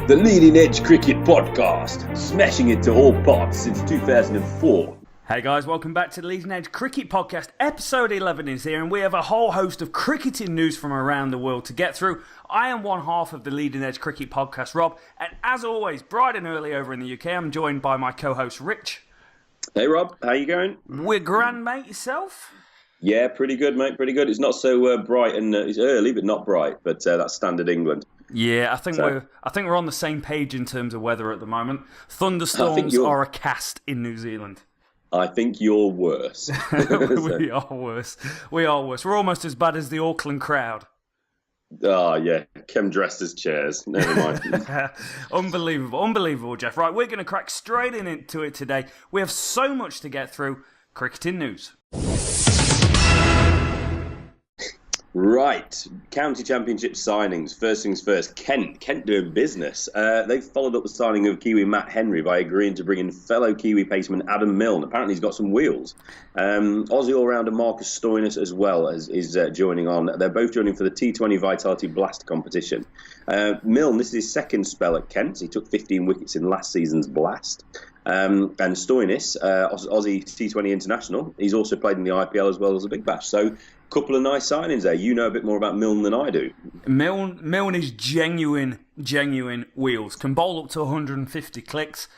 The Leading Edge Cricket Podcast, smashing it to all parts since 2004. Hey guys, welcome back to the Leading Edge Cricket Podcast. Episode 11 is here and we have a whole host of cricketing news from around the world to get through. I am one half of the Leading Edge Cricket Podcast, Rob, and as always, bright and early over in the UK, I'm joined by my co-host Rich. Hey Rob, how you going? We're grand, mate. Yourself? Yeah, pretty good, mate, pretty good. It's not so bright and it's early, but not bright, but that's standard England. Yeah, I think we're on the same page in terms of weather at the moment. Thunderstorms are a cast in New Zealand. I think you're worse. We are worse. We're almost as bad as the Auckland crowd. Oh, yeah. Chem dressed as chairs. Never mind. Unbelievable, Jeff. Right, we're going to crack straight into it today. We have so much to get through. Cricketing news. Right, county championship signings. First things first, Kent doing business. They've followed up the signing of Kiwi Matt Henry by agreeing to bring in fellow Kiwi paceman Adam Milne. Apparently he's got some wheels. Aussie all-rounder Marcus Stoinis as well is joining on. They're both joining for the T20 Vitality Blast competition. Milne, this is his second spell at Kent. He took 15 wickets in last season's Blast. And Stoinis, Aussie T20 international, he's also played in the IPL as well as the Big Bash. So couple of nice signings there. You know a bit more about Milne than I do. Milne is genuine wheels. Can bowl up to 150 clicks.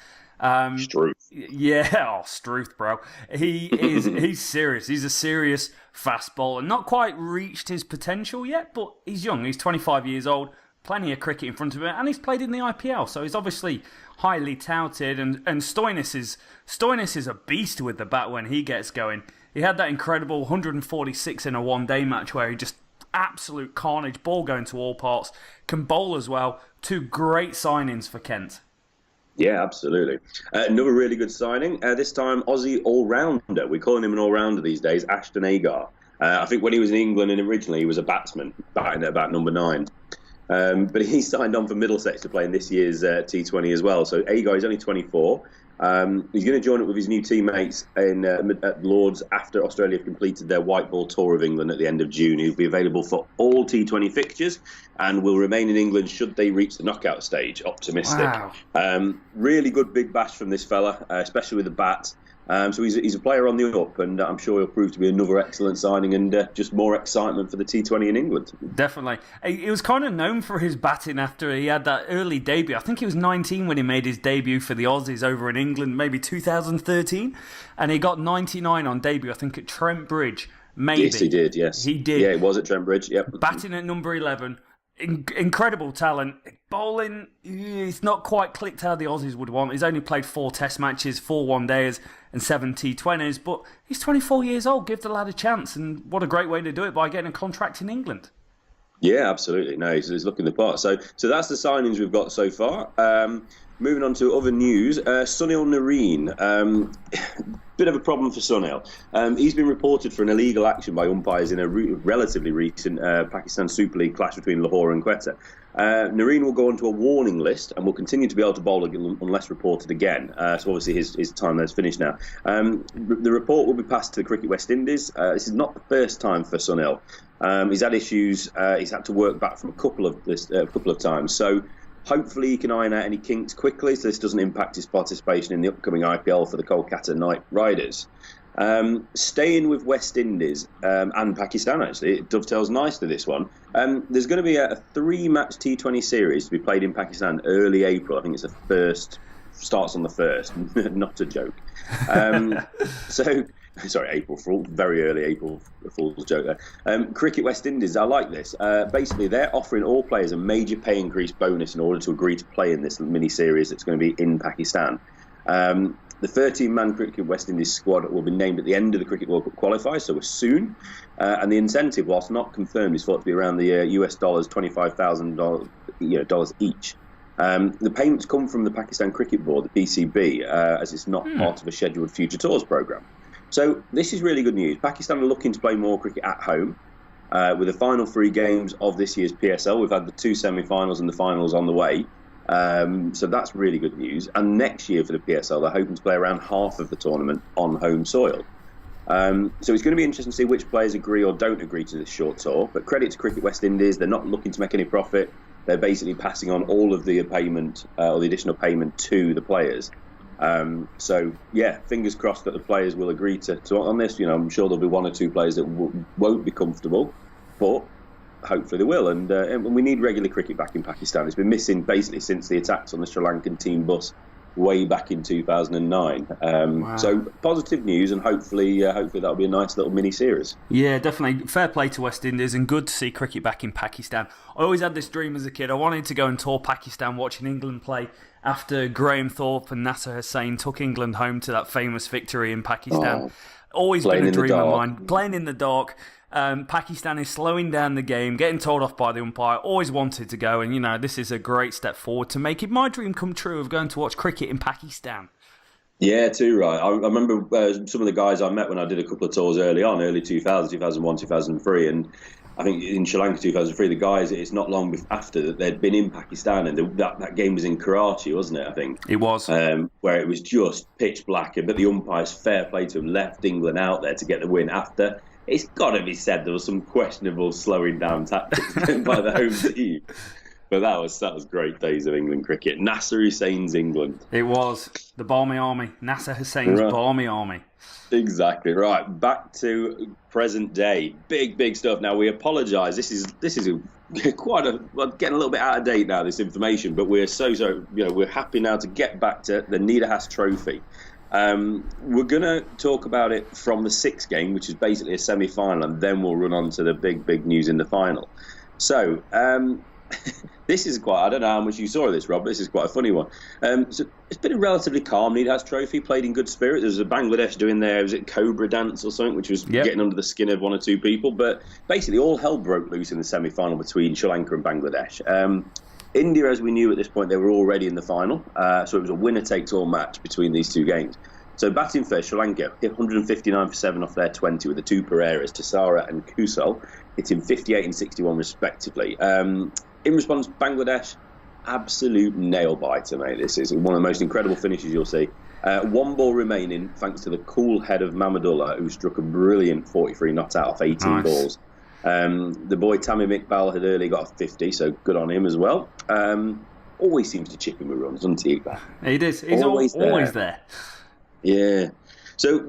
Struth. Yeah, Struth, bro. He's serious. He's a serious fast bowler. Not quite reached his potential yet, but he's young. He's 25 years old. Plenty of cricket in front of him, and he's played in the IPL, so he's obviously highly touted. And Stoinis is a beast with the bat when he gets going. He had that incredible 146 in a one-day match where he just absolute carnage, ball going to all parts, can bowl as well. Two great signings for Kent. Yeah, absolutely. Another really good signing. This time, Aussie all-rounder. We're calling him an all-rounder these days, Ashton Agar. I think when he was in England and originally he was a batsman, batting at about number 9. But he signed on for Middlesex to play in this year's T20 as well. So Agar is only 24. He's going to join up with his new teammates at Lords after Australia have completed their white ball tour of England at the end of June. He'll be available for all T20 fixtures and will remain in England should they reach the knockout stage. Optimistic. Wow. Really good big bash from this fella, especially with the bat. So he's a player on the up, and I'm sure he'll prove to be another excellent signing and just more excitement for the T20 in England. Definitely. He was kind of known for his batting after he had that early debut. I think he was 19 when he made his debut for the Aussies over in England, maybe 2013, and he got 99 on debut, I think, at Trent Bridge. Maybe. Yes, he did, yes. He did. Yeah, it was at Trent Bridge, yep. Batting at number 11. Incredible talent. Bowling, it's not quite clicked how the Aussies would want. He's only played 4 test matches, 4 one-dayers and 7 T20s, but he's 24 years old. Give the lad a chance, and what a great way to do it by getting a contract in England. Yeah, absolutely. No, he's looking the part. So that's the signings we've got so far. Moving on to other news, Sunil Narine. Bit of a problem for Sunil. He's been reported for an illegal action by umpires in a relatively recent Pakistan Super League clash between Lahore and Quetta. Narine will go onto a warning list and will continue to be able to bowl unless reported again. So obviously his time there's finished now. The report will be passed to the Cricket West Indies. This is not the first time for Sunil. He's had issues. He's had to work back from a couple of times. So hopefully he can iron out any kinks quickly so this doesn't impact his participation in the upcoming IPL for the Kolkata Knight Riders. Staying with West Indies and Pakistan, actually, it dovetails nicely this one. There's going to be a 3-match T20 series to be played in Pakistan early April. I think it's the first, starts on the 1st, not a joke. Sorry, April Fool, very early April Fool's joke there. Cricket West Indies, I like this. Basically, they're offering all players a major pay increase bonus in order to agree to play in this mini-series that's going to be in Pakistan. The 13-man Cricket West Indies squad will be named at the end of the Cricket World Cup qualifiers, so soon. And the incentive, whilst not confirmed, is thought to be around the US dollars, $25,000 each. The payments come from the Pakistan Cricket Board, the PCB, as it's not part of a scheduled future tours programme. So this is really good news. Pakistan are looking to play more cricket at home. With the final 3 games of this year's PSL, we've had the 2 semi-finals and the finals on the way. So that's really good news. And next year for the PSL, they're hoping to play around half of the tournament on home soil. So it's going to be interesting to see which players agree or don't agree to this short tour. But credit to Cricket West Indies, they're not looking to make any profit. they're basically passing on all of the payment or the additional payment to the players. So yeah, fingers crossed that the players will agree to on this. I'm sure there'll be one or two players that won't be comfortable, but hopefully they will. And we need regular cricket back in Pakistan. It's been missing basically since the attacks on the Sri Lankan team bus way back in 2009. Wow. So positive news, and hopefully that'll be a nice little mini series. Yeah, definitely. Fair play to West Indies, and good to see cricket back in Pakistan. I always had this dream as a kid. I wanted to go and tour Pakistan, watching England play after Graham Thorpe and Nasser Hussain took England home to that famous victory in Pakistan. Always been a dream of mine. Playing in the dark. Pakistan is slowing down the game, getting told off by the umpire. Always wanted to go, and this is a great step forward to making my dream come true of going to watch cricket in Pakistan. Yeah, too right. I remember some of the guys I met when I did a couple of tours early 2000, 2001, 2003, and I think in Sri Lanka 2003, the guys, it's not long after that they'd been in Pakistan, and that game was in Karachi, wasn't it? I think it was, where it was just pitch black, but the umpires, fair play to him, left England out there to get the win after. It's got to be said there was some questionable slowing down tactics by the home team. But that was great days of England cricket. Nasser Hussain's England. It was the Barmy Army. Nasser Hussain's Barmy Army. Exactly right. Back to present day. Big stuff. Now we apologise. This is getting a little bit out of date now, this information. But we're we're happy now to get back to the Nidahas Trophy. We're going to talk about it from the sixth game, which is basically a semi-final, and then we'll run on to the big news in the final. So, this is I don't know how much you saw of this, Rob, but this is quite a funny one. So it's been a relatively calm Nidahas Trophy, played in good spirit. There was a Bangladesh doing was it Cobra dance or something, which was getting under the skin of one or two people. But basically all hell broke loose in the semi-final between Sri Lanka and Bangladesh. India, as we knew at this point, they were already in the final, so it was a winner-takes-all match between these two games. So batting first, Sri Lanka hit 159 for 7 off their 20 with the two Pereiras, Tisara and Kusal, hitting 58 and 61 respectively. In response, Bangladesh, absolute nail-biter, mate. This is one of the most incredible finishes you'll see. One ball remaining, thanks to the cool head of Mahmudullah, who struck a brilliant 43 not out off 18 balls. The boy Tamim Iqbal had early got a 50, so good on him as well. Always seems to chip in with runs, doesn't he, Iqbal? He does. He's always there. Yeah. So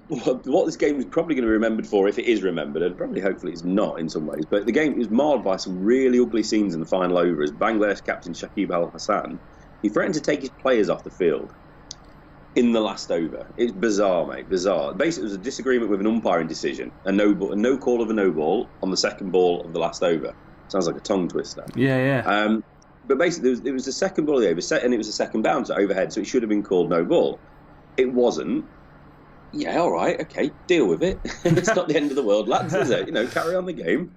what this game is probably going to be remembered for, if it is remembered, and probably hopefully it's not in some ways, but the game is marred by some really ugly scenes in the final over as Bangladesh captain Shakib Al Hassan, he threatened to take his players off the field in the last over. It's bizarre, mate, bizarre. Basically, it was a disagreement with an umpiring decision, a no call of a no ball on the second ball of the last over. Sounds like a tongue twister. Yeah. But basically, it was the second ball of the over, and it was a second bounce overhead, so it should have been called no ball. It wasn't. Yeah, all right, okay, deal with it. It's not the end of the world, lads, is it? Carry on the game.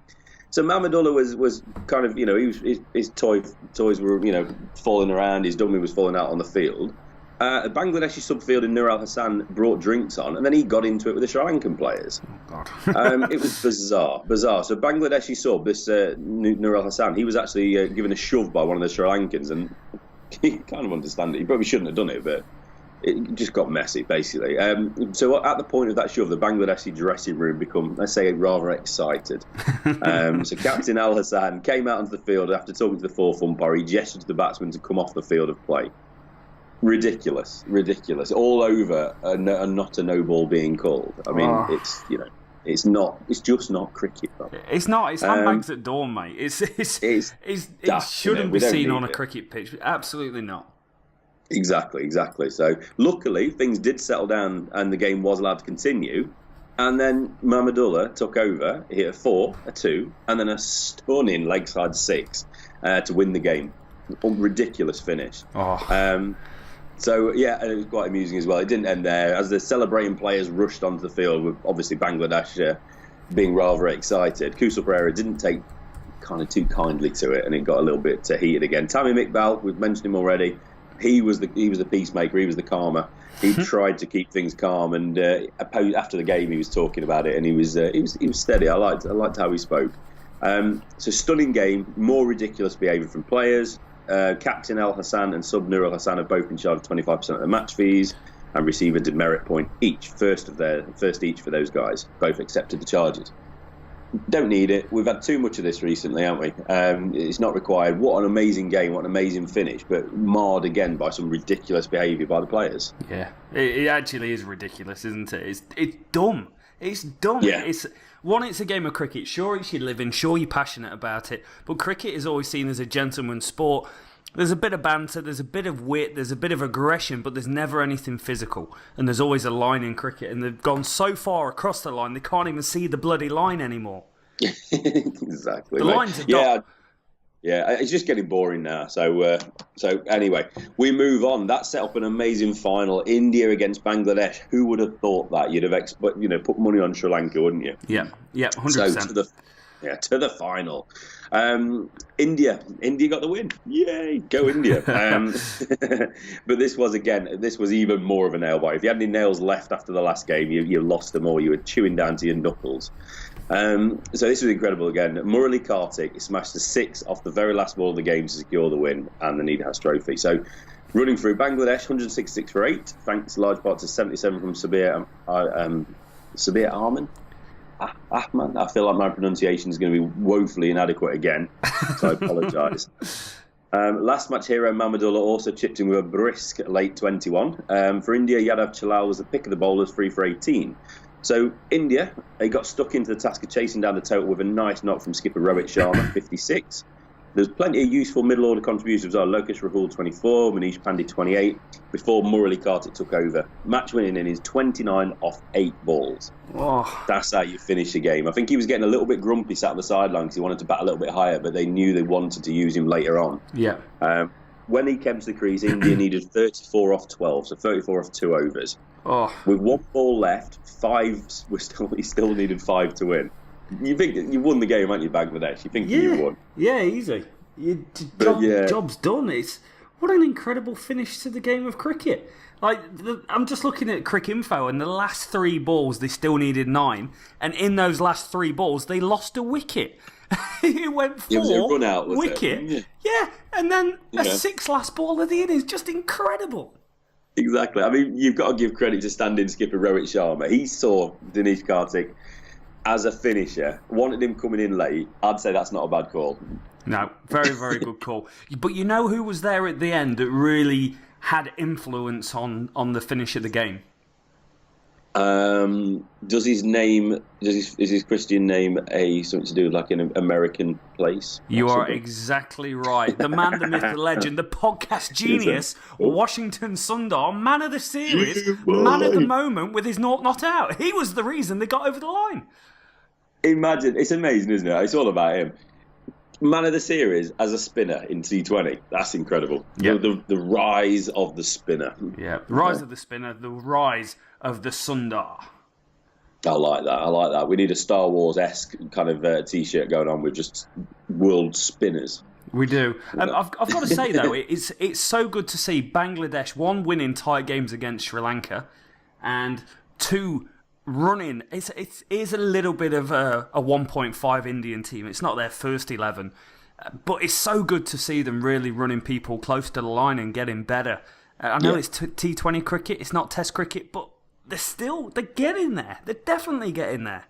So Mahmudullah was kind of, his toys were, falling around. His dummy was falling out on the field. A Bangladeshi subfielder, Nur Al Hassan, brought drinks on, and then he got into it with the Sri Lankan players. Oh, God. It was bizarre. So Bangladeshi sub, this Nur Al Hassan, he was actually given a shove by one of the Sri Lankans, and he kind of understand it. He probably shouldn't have done it, but it just got messy, basically. So at the point of that shove, the Bangladeshi dressing room become, let's say, rather excited. So Captain Al Hassan came out onto the field after talking to the fourth umpire. He gestured to the batsman to come off the field of play. Ridiculous. All over not a no ball being called. I mean, it's just not cricket. Bro. It's not. It's handbags at dawn, mate. It shouldn't be seen on a cricket pitch. Absolutely not. Exactly. So luckily things did settle down and the game was allowed to continue. And then Mahmudullah took over. He hit a 4, a 2, and then a stunning leg side 6 to win the game. Ridiculous finish. So, yeah, it was quite amusing as well. It didn't end there. As the celebrating players rushed onto the field, with obviously Bangladesh being rather excited, Kusal Pereira didn't take kind of too kindly to it, and it got a little bit heated again. Tamim Iqbal, we've mentioned him already. He was the peacemaker. He was the calmer. He tried to keep things calm, and after the game, he was talking about it, and he was steady. I liked how he spoke. So stunning game, more ridiculous behaviour from players. Captain Al Hassan and sub Nur Al Hassan have both been charged 25% of the match fees and receive a demerit point each, first each for those guys. Both accepted the charges. Don't need it. We've had too much of this recently, haven't we? It's not required. What an amazing game, what an amazing finish, but marred again by some ridiculous behaviour by the players. Yeah, it actually is ridiculous, isn't it? It's dumb. It's dumb. Yeah. It's a game of cricket. Sure, it's your living. Sure, you're passionate about it. But cricket is always seen as a gentleman's sport. There's a bit of banter, there's a bit of wit, there's a bit of aggression, but there's never anything physical. And there's always a line in cricket, and they've gone so far across the line, they can't even see the bloody line anymore. Exactly. The lines are dot. Yeah, it's just getting boring now. So anyway, we move on. That set up an amazing final. India against Bangladesh. Who would have thought that? You'd have put money on Sri Lanka, wouldn't you? Yeah, 100%. So to the final. India got the win. Yay, go India. But this was even more of a nail bite. If you had any nails left after the last game, you lost them all. You were chewing down to your knuckles. So this was incredible again. Murali Kartik smashed the 6 off the very last ball of the game to secure the win and the Nidahas trophy. So running through, Bangladesh 166 for 8, thanks large part to 77 from Sabir Ahman. Ahman. I feel like my pronunciation is going to be woefully inadequate again, so I apologise. Last match hero Mamadullah also chipped in with a brisk late 21. For India, Yadav Chalal was the pick of the bowlers, 3 for 18. So India, they got stuck into the task of chasing down the total with a nice knock from skipper Rohit Sharma, 56. There's plenty of useful middle-order contributions. Lokesh Rahul, 24, Manish Pandey, 28, before Murali Kartik took over. Match-winning in his 29 off 8 balls. Oh. That's how you finish the game. I think he was getting a little bit grumpy sat at the sideline because he wanted to bat a little bit higher, but they knew they wanted to use him later on. Yeah. When he came to the crease, India needed 34 off 12, so 34 off 2 overs. Oh. With 1 ball left, he still needed 5 to win. You think you won the game, aren't you, Bangladesh? You think you won? Yeah, easy. Job's done. What an incredible finish to the game of cricket. I'm just looking at Cricket Info, and the last 3 balls they still needed 9, and in those last 3 balls they lost a wicket. It went 4. It was a run out, was wicket. It? Yeah, and then a 6 last ball of the innings, just incredible. Exactly. I mean, you've got to give credit to stand-in skipper Rohit Sharma. He saw Dinesh Karthik as a finisher, wanted him coming in late. I'd say that's not a bad call. No, very, very good call. But you know who was there at the end that really had influence on the finish of the game? Is his Christian name something to do with like an American place? You are exactly right. The man, the myth, the legend, the podcast genius, Washington Sundar, man of the series, man of the moment with his not out. He was the reason they got over the line. Imagine, it's amazing, isn't it? It's all about him. Man of the series as a spinner in T20. That's incredible. Yep. The rise of the spinner. Yeah, the rise of the spinner, the rise of the Sundar. I like that. We need a Star Wars-esque kind of T-shirt going on with just world spinners. We do. I've got to say, though, it's so good to see Bangladesh, 1, winning tight games against Sri Lanka, and 2, running. It is a little bit of a 1.5 Indian team. It's not their first 11. But it's so good to see them really running people close to the line and getting better. I know it's T20 cricket, it's not Test cricket, but they're getting there. They're definitely getting there.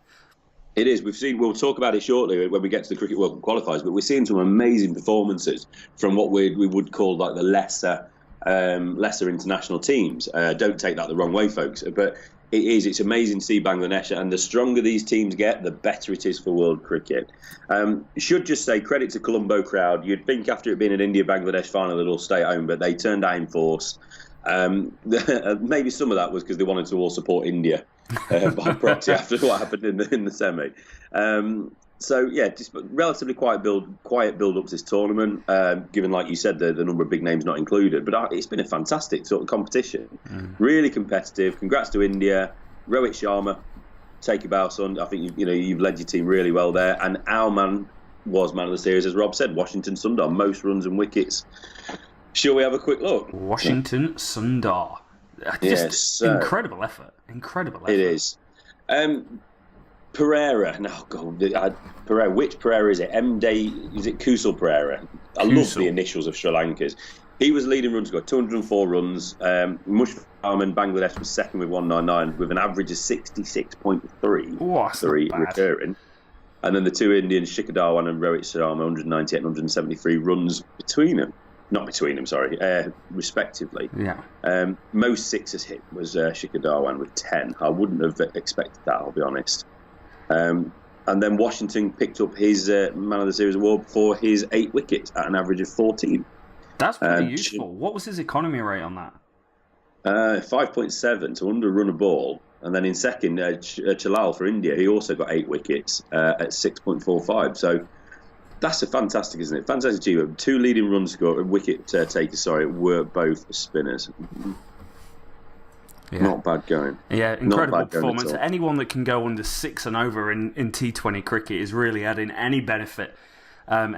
It is. We'll talk about it shortly when we get to the Cricket World Cup qualifiers, but we're seeing some amazing performances from what we would call like the lesser international teams. Don't take that the wrong way, folks. But it's amazing to see Bangladesh, and the stronger these teams get, the better it is for world cricket. Should just say credit to Colombo crowd. You'd think after it being an India-Bangladesh final it'll stay at home, but they turned out in force. Maybe some of that was because they wanted to all support India by proxy after what happened in the semi. So yeah, just relatively quiet build up to this tournament. Given, like you said, the number of big names not included, but it's been a fantastic sort of competition. Really competitive. Congrats to India, Rohit Sharma. Take a bow, son. I think you've led your team really well there. And our man was man of the series, as Rob said, Washington Sundar, most runs and wickets. Shall we have a quick look? Washington Sundar. Just incredible effort. It is. Pereira. No, God. Pereira. Which Pereira is it? Is it Kusal Pereira? I love the initials of Sri Lanka's. He was leading run score, 204 runs. Mushfiq Ahmed, Bangladesh, was second with 199 with an average of 66.3. Oh, that's not bad. Recurring. And then the two Indians, Shikhar Dhawan and Rohit Sharma, 198 and 173 runs between them. Not between them, sorry, respectively. Yeah. Most sixes hit was Shikhar Dhawan with 10. I wouldn't have expected that, I'll be honest. And then Washington picked up his Man of the Series award for his 8 wickets at an average of 14. That's pretty useful. What was his economy rate on that? 5.7, so under a run a ball. And then in second, Chalal for India, he also got 8 wickets at 6.45. So that's a fantastic, isn't it? Fantastic achievement. 2 leading run score, wicket takers, were both spinners. Yeah. Not bad going. Yeah, incredible performance. Anyone that can go under 6 and over in T20 cricket is really adding any benefit,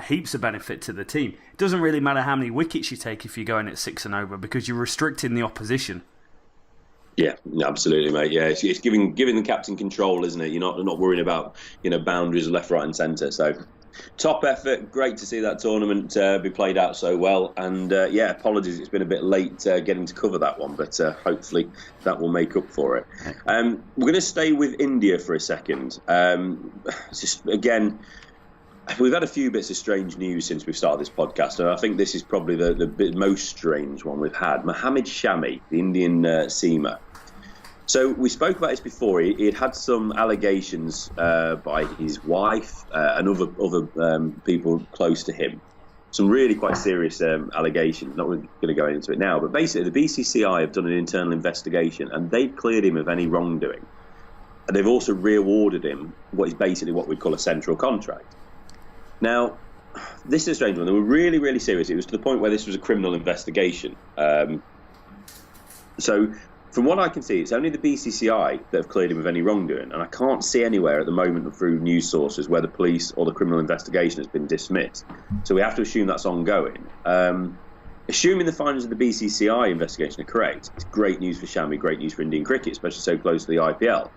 heaps of benefit to the team. It doesn't really matter how many wickets you take if you're going at 6 and over because you're restricting the opposition. Yeah, absolutely, mate. Yeah, it's giving the captain control, isn't it? You're not worrying about boundaries left, right, and centre. So, top effort. Great to see that tournament be played out so well. And apologies, it's been a bit late getting to cover that one, but hopefully that will make up for it. We're going to stay with India for a second. Again, we've had a few bits of strange news since we've started this podcast, and I think this is probably the most strange one we've had. Mohammad Shami, the Indian seamer. So we spoke about this before. He had some allegations by his wife and other people close to him. Some really quite serious allegations. Not going to go into it now, but basically the BCCI have done an internal investigation and they've cleared him of any wrongdoing. And they've also re-awarded him what we'd call a central contract. Now, this is a strange one. They were really, really serious. It was to the point where this was a criminal investigation. So, from what I can see, it's only the BCCI that have cleared him of any wrongdoing, and I can't see anywhere at the moment through news sources where the police or the criminal investigation has been dismissed. So we have to assume that's ongoing. Assuming the findings of the BCCI investigation are correct, it's great news for Shami, great news for Indian cricket, especially so close to the IPL.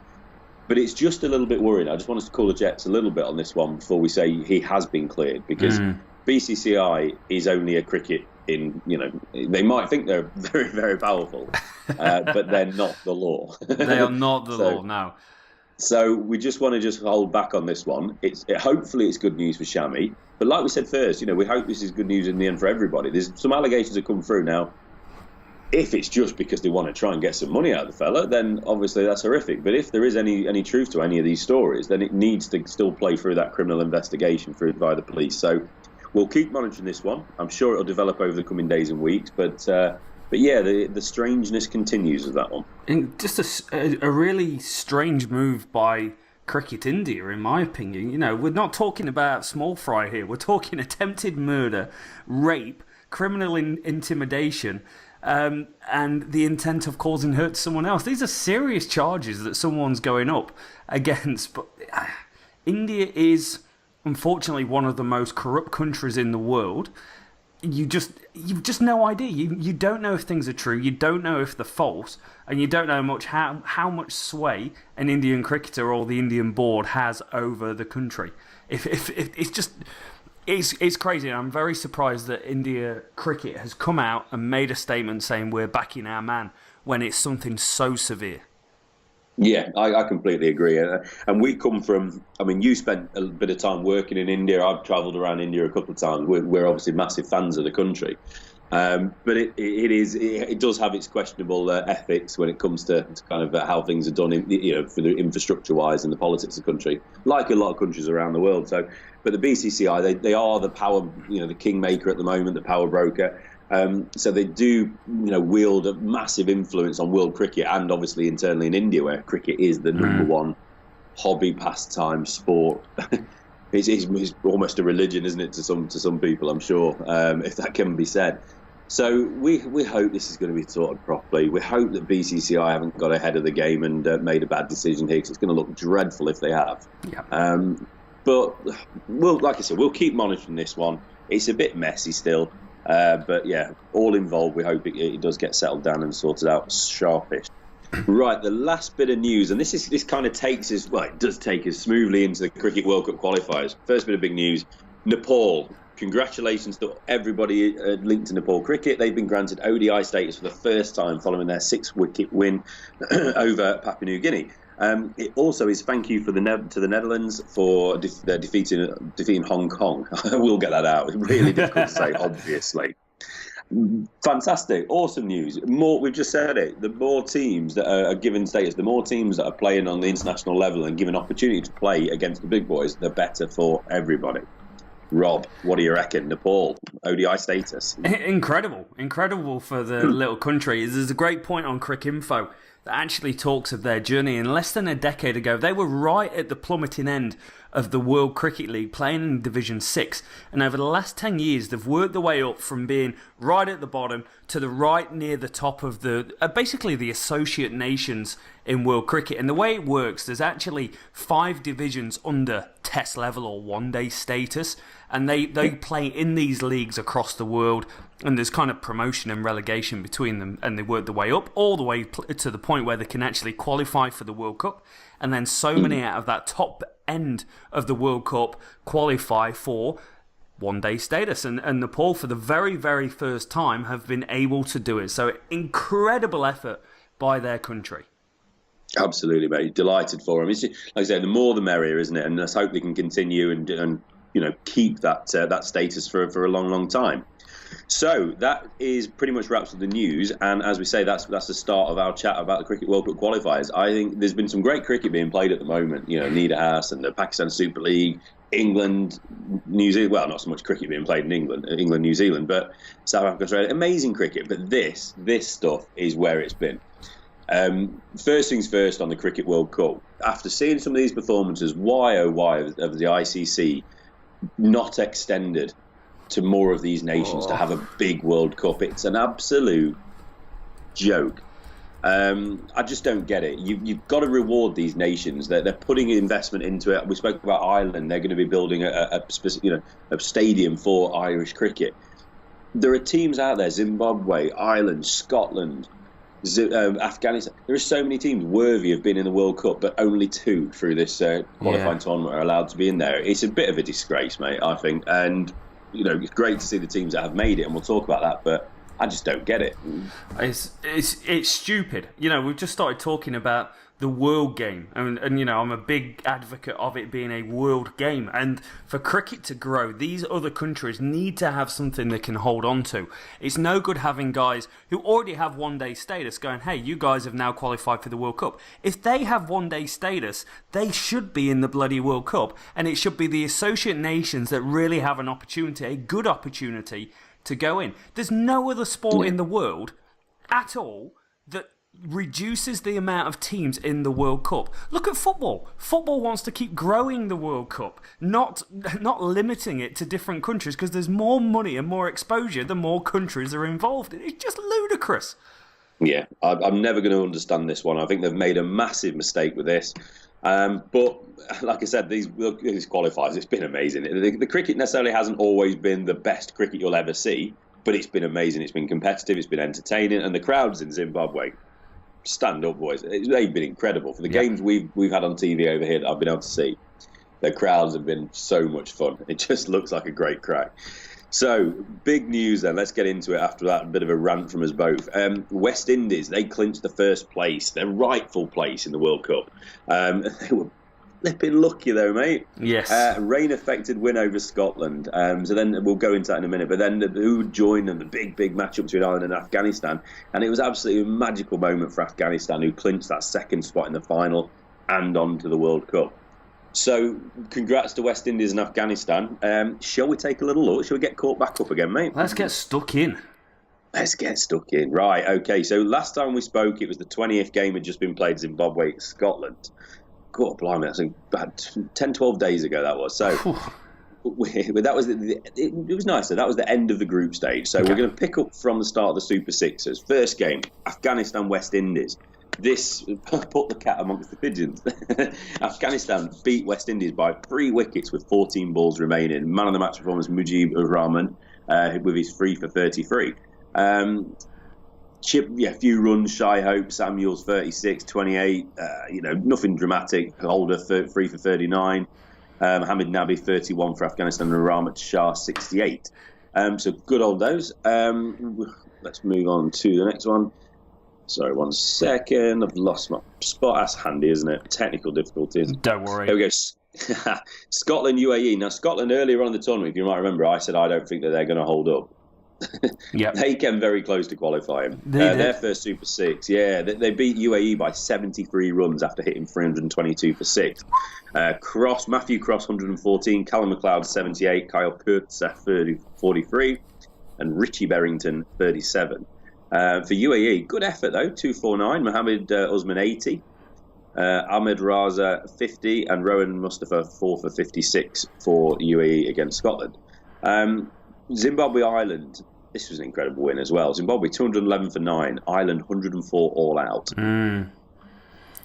But it's just a little bit worrying. I just want us to call the Jets a little bit on this one before we say he has been cleared, because BCCI is only a cricket they might think they're very, very powerful, but they're not the law. They are not the law, no. So we just want to hold back on this one. Hopefully it's good news for Shami. But like we said first, we hope this is good news in the end for everybody. There's some allegations that come through now. If it's just because they want to try and get some money out of the fella, then obviously that's horrific. But if there is any truth to any of these stories, then it needs to still play through that criminal investigation by the police. So we'll keep monitoring this one. I'm sure it'll develop over the coming days and weeks. But yeah, the strangeness continues with that one. And just a really strange move by Cricket India, in my opinion. We're not talking about small fry here. We're talking attempted murder, rape, criminal intimidation, and the intent of causing hurt to someone else. These are serious charges that someone's going up against. But India is, unfortunately, one of the most corrupt countries in the world. You've just no idea. You don't know if things are true. You don't know if they're false, and you don't know how much sway an Indian cricketer or the Indian board has over the country. If it's just. It's crazy, and I'm very surprised that India cricket has come out and made a statement saying we're backing our man when it's something so severe. Yeah, I completely agree. And we come from, you spent a bit of time working in India. I've travelled around India a couple of times. We're obviously massive fans of the country. But it does have its questionable ethics when it comes to kind of how things are done, for the infrastructure-wise and the politics of the country, like a lot of countries around the world. So, but the BCCI, they are the power, the kingmaker at the moment, the power broker. So they do, wield a massive influence on world cricket and obviously internally in India, where cricket is the number one hobby, pastime, sport. It's almost a religion, isn't it, to some people, I'm sure, if that can be said. So we hope this is going to be sorted properly. We hope that BCCI haven't got ahead of the game and made a bad decision here, because it's going to look dreadful if they have. Yeah. But like I said, we'll keep monitoring this one. It's a bit messy still, but yeah, all involved. We hope it does get settled down and sorted out sharpish. Right, the last bit of news, and this kind of takes us, it does take us smoothly into the Cricket World Cup qualifiers. First bit of big news, Nepal. Congratulations to everybody linked to Nepal cricket. They've been granted ODI status for the first time following their 6-wicket win over Papua New Guinea. It also is thank you for to the Netherlands for defeating Hong Kong. I will get that out. It's really difficult to say, obviously. Fantastic, awesome news. We've just said it. The more teams that are given status, the more teams that are playing on the international level and given opportunity to play against the big boys, the better for everybody. Rob, what do you reckon? Nepal, ODI status. Incredible for the little country. There's a great point on Cricinfo that actually talks of their journey. And less than a decade ago, they were right at the plummeting end of the World Cricket League, playing in Division 6. And over the last 10 years, they've worked their way up from being right at the bottom to the right near the top of the basically the associate nations in world cricket. And the way it works, there's actually 5 divisions under test level or one-day status. And they play in these leagues across the world. And there's kind of promotion and relegation between them. And they work their way up all the way to the point where they can actually qualify for the World Cup. And then so many out of that top end of the World Cup qualify for one-day status. And Nepal, for the very, very first time, have been able to do it. So incredible effort by their country. Absolutely, mate. Delighted for them. It's, like I said, the more the merrier, isn't it? And let's hope they can continue and keep that status for a long, long time. So that is pretty much wraps up the news, and as we say, that's the start of our chat about the Cricket World Cup qualifiers. I think there's been some great cricket being played at the moment. Nidahas and the Pakistan Super League, England, New Zealand. Well, not so much cricket being played in England, New Zealand, but South Africa, Australia. Amazing cricket, but this stuff is where it's been. First things first on the Cricket World Cup. After seeing some of these performances, why of the ICC not extended to more of these nations to have a big World Cup? It's an absolute joke. I just don't get it. You've got to reward these nations. They're putting investment into it. We spoke about Ireland. They're going to be building a stadium for Irish cricket. There are teams out there: Zimbabwe, Ireland, Scotland, Afghanistan. There are so many teams worthy of being in the World Cup, but only 2 through this qualifying tournament are allowed to be in there. It's a bit of a disgrace, mate, I think. And it's great to see the teams that have made it, and we'll talk about that, but I just don't get it. It's stupid. We've just started talking about the world game, and I'm a big advocate of it being a world game, and for cricket to grow, these other countries need to have something they can hold on to. It's no good having guys who already have one-day status going, hey, you guys have now qualified for the World Cup. If they have one-day status, they should be in the bloody World Cup, and it should be the associate nations that really have an opportunity, a good opportunity to go in. There's no other sport in the world at all that reduces the amount of teams in the World Cup. Look at football. Football wants to keep growing the World Cup, not limiting it to different countries, because there's more money and more exposure the more countries are involved in. It's just ludicrous. Yeah, I'm never going to understand this one. I think they've made a massive mistake with this. But like I said, these qualifiers, it's been amazing. The cricket necessarily hasn't always been the best cricket you'll ever see, but it's been amazing. It's been competitive, it's been entertaining, and the crowds in Zimbabwe, stand up, boys. They've been incredible. For the games we've had on TV over here that I've been able to see, the crowds have been so much fun. It just looks like a great crack. So, big news then. Let's get into it after that bit of a rant from us both. West Indies, they clinched the first place, their rightful place in the World Cup. They were flipping lucky though, mate. Yes. Rain-affected win over Scotland. So then we'll go into that in a minute. But then who joined them? The big matchup between Ireland and Afghanistan. And it was absolutely a magical moment for Afghanistan, who clinched that second spot in the final and on to the World Cup. So, congrats to West Indies and Afghanistan. Shall we take a little look? Shall we get caught back up again, mate? Let's get stuck in. Let's get stuck in. Right, okay. So, last time we spoke, it was the 20th game had just been played, Zimbabwe, Scotland. God, blimey, that's about 10, 12 days ago that was. So, that was it was nice. So that was the end of the group stage. So, we're going to pick up from the start of the Super Sixers. First game, Afghanistan, West Indies. This put the cat amongst the pigeons. Afghanistan beat West Indies by 3 wickets with 14 balls remaining. Man of the match performance, Mujib Ur-Rahman, with his 3 for 33. Few runs, Shy Hope, Samuels 36, 28. Nothing dramatic. Holder 3 for 39. Hamid Nabi 31 for Afghanistan, and Rahmat Shah 68. So good old those. Let's move on to the next one. Sorry, 1 second. I've lost my spot. That's handy, isn't it? Technical difficulties. Don't worry. There we go. Scotland, UAE. Now, Scotland, earlier on in the tournament, if you might remember, I said I don't think that they're going to hold up. Yep. They came very close to qualifying. Their first Super Six, they beat UAE by 73 runs after hitting 322 for six. Matthew Cross 114, Callum McLeod 78, Kyle Kurtz 43, and Richie Berrington 37. For UAE, good effort though, 249. Mohammed Usman 80, Ahmed Raza 50, and Rowan Mustafa 4 for 56 for UAE against Scotland. Zimbabwe Ireland, this was an incredible win as well. Zimbabwe 211 for 9, Ireland 104 all out.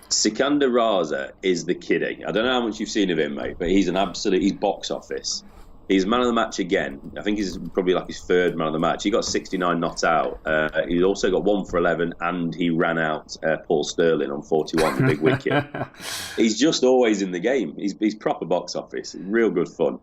Sikander Raza is the kiddie. I don't know how much you've seen of him, mate, but he's box office. He's man of the match again. I think he's probably like his third man of the match. He got 69 not out. He also got 1 for 11, and he ran out Paul Sterling on 41, the big wicket. He's just always in the game. He's proper box office. Real good fun.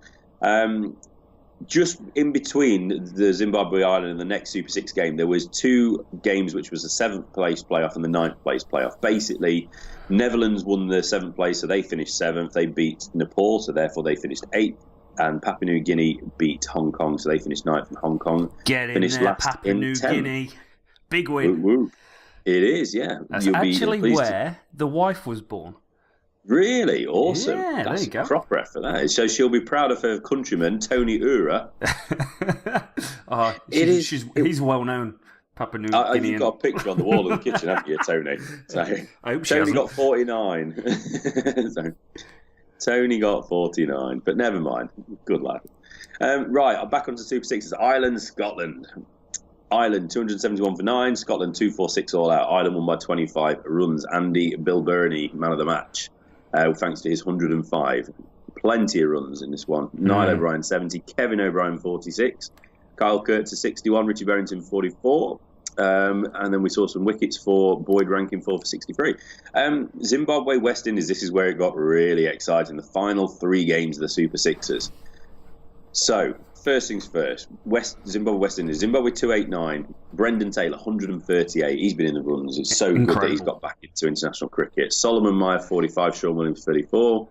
Just in between the Zimbabwe Ireland and the next Super 6 game, there was 2 games, which was the 7th place playoff and the 9th place playoff. Basically, Netherlands won the 7th place, so they finished 7th. They beat Nepal, so therefore they finished 8th. And Papua New Guinea beat Hong Kong, so they finished 9th. And Hong Kong finished last Papua New Guinea. Big win. Woo-woo. It is, yeah. That's actually where the wife was born. Really? Awesome. Yeah, that's there you go. Proper effort, that is. So she'll be proud of her countryman, Tony Ura. He's well known, Papua New Guinean. You've got a picture on the wall of the kitchen, haven't you, Tony? So, I hope Tony got 49. So, Tony got 49, but never mind. Good lad. Right, back onto Super Sixes. Ireland, Scotland. Ireland 271 for 9, Scotland 246 all out. Ireland won by 25 runs. Andy Bilberny, man of the match, thanks to his 105. Plenty of runs in this one. Niall O'Brien 70, Kevin O'Brien 46, Kyle Kurtz 61, Richie Berrington 44. And then we saw some wickets for Boyd ranking 4 for 63. Zimbabwe, West Indies, this is where it got really exciting. The final 3 games of the Super Sixers. So, first things first, Zimbabwe, West Indies. Zimbabwe 289, Brendan Taylor 138. He's been in the runs. It's so good that he's got back into international cricket. Solomon Meyer 45, Sean Williams 34.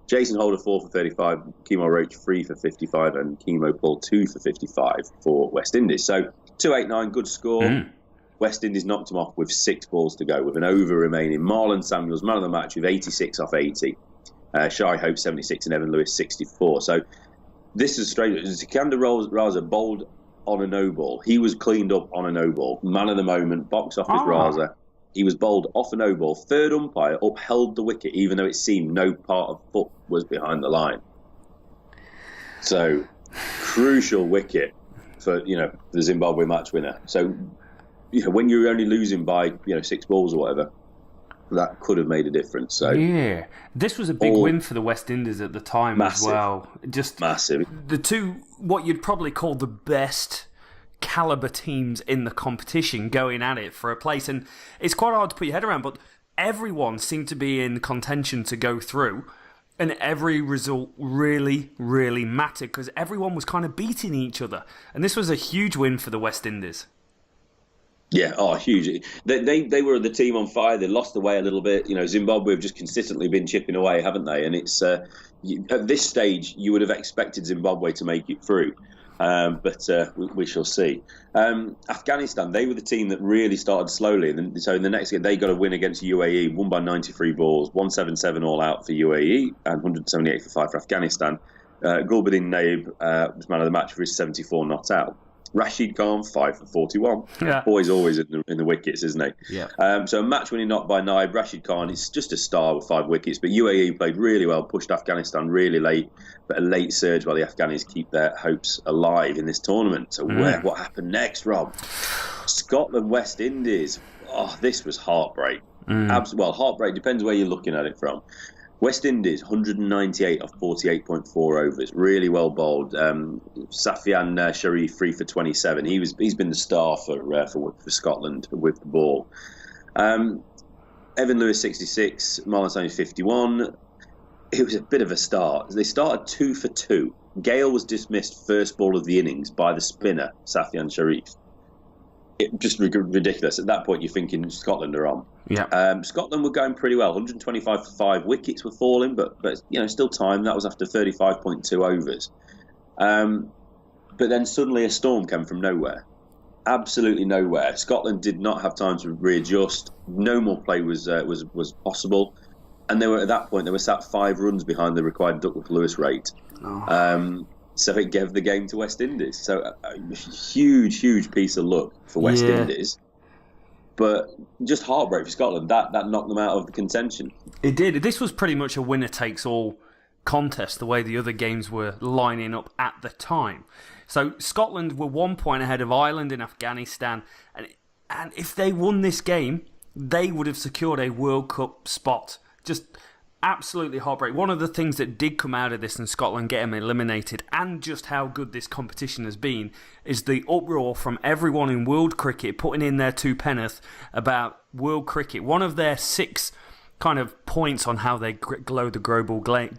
Jason Holder 4 for 35, Kemo Roach 3 for 55, and Kemo Paul 2 for 55 for West Indies. So 289, good score. West Indies knocked him off with 6 balls to go with an over remaining. Marlon Samuels, man of the match, with 86 off 80. Shai Hope 76 and Evan Lewis 64. So this is strange. Sikander Raza bowled on a no ball. He was cleaned up on a no ball. Man of the moment, box office Raza. He was bowled off a no ball. Third umpire upheld the wicket, even though it seemed no part of foot was behind the line. So, crucial wicket for the Zimbabwe match winner. So, when you're only losing by 6 balls or whatever, that could have made a difference. So yeah, this was a big win for the West Indies at the time as well. Just massive. The 2, what you'd probably call the best caliber teams in the competition going at it for a place, and it's quite hard to put your head around, but everyone seemed to be in contention to go through, and every result really, really mattered because everyone was kind of beating each other, and this was a huge win for the West Indies. Yeah, huge. They were the team on fire. They lost the way a little bit. Zimbabwe have just consistently been chipping away, haven't they? And it's at this stage, you would have expected Zimbabwe to make it through. But we shall see. Afghanistan, they were the team that really started slowly. And so in the next game, they got a win against UAE, won by 93 balls, 177 all out for UAE, and 178 for 5 for Afghanistan. Gulbuddin Naib was man of the match for his 74 not out. Rashid Khan 5 for 41. Yeah. Boy's always in the wickets, isn't he? Yeah. So a match winning knock by Naib. Rashid Khan is just a star with 5 wickets, but UAE played really well, pushed Afghanistan really late, but a late surge by the Afghanis keep their hopes alive in this tournament. So what happened next, Rob? Scotland, West Indies. Oh, this was heartbreak. Well, heartbreak depends where you're looking at it from. West Indies, 198 off 48.4 overs. Really well bowled. Safian Sharif, 3 for 27. He's been the star for Scotland with the ball. Evan Lewis, 66. Marlon Samuels, 51. It was a bit of a start. They started 2 for 2. Gale was dismissed first ball of the innings by the spinner, Safian Sharif. just ridiculous. At that point, you're thinking Scotland are on. Yeah. Scotland were going pretty well. 125 for 5 wickets were falling, but still time. That was after 35.2 overs. But then suddenly a storm came from nowhere. Absolutely nowhere. Scotland did not have time to readjust. No more play was possible, and at that point they were sat 5 runs behind the required Duckworth-Lewis rate. Oh. So it gave the game to West Indies. So a huge piece of luck for West Indies. But just heartbreak for Scotland. That knocked them out of the contention. It did. This was pretty much a winner-takes-all contest, the way the other games were lining up at the time. So Scotland were 1 point ahead of Ireland in Afghanistan. And if they won this game, they would have secured a World Cup spot. Just absolutely heartbreak. One of the things that did come out of this and Scotland get them eliminated, and just how good this competition has been, is the uproar from everyone in world cricket putting in their 2 penneth about world cricket. One of their 6 kind of points on how they grow the global game.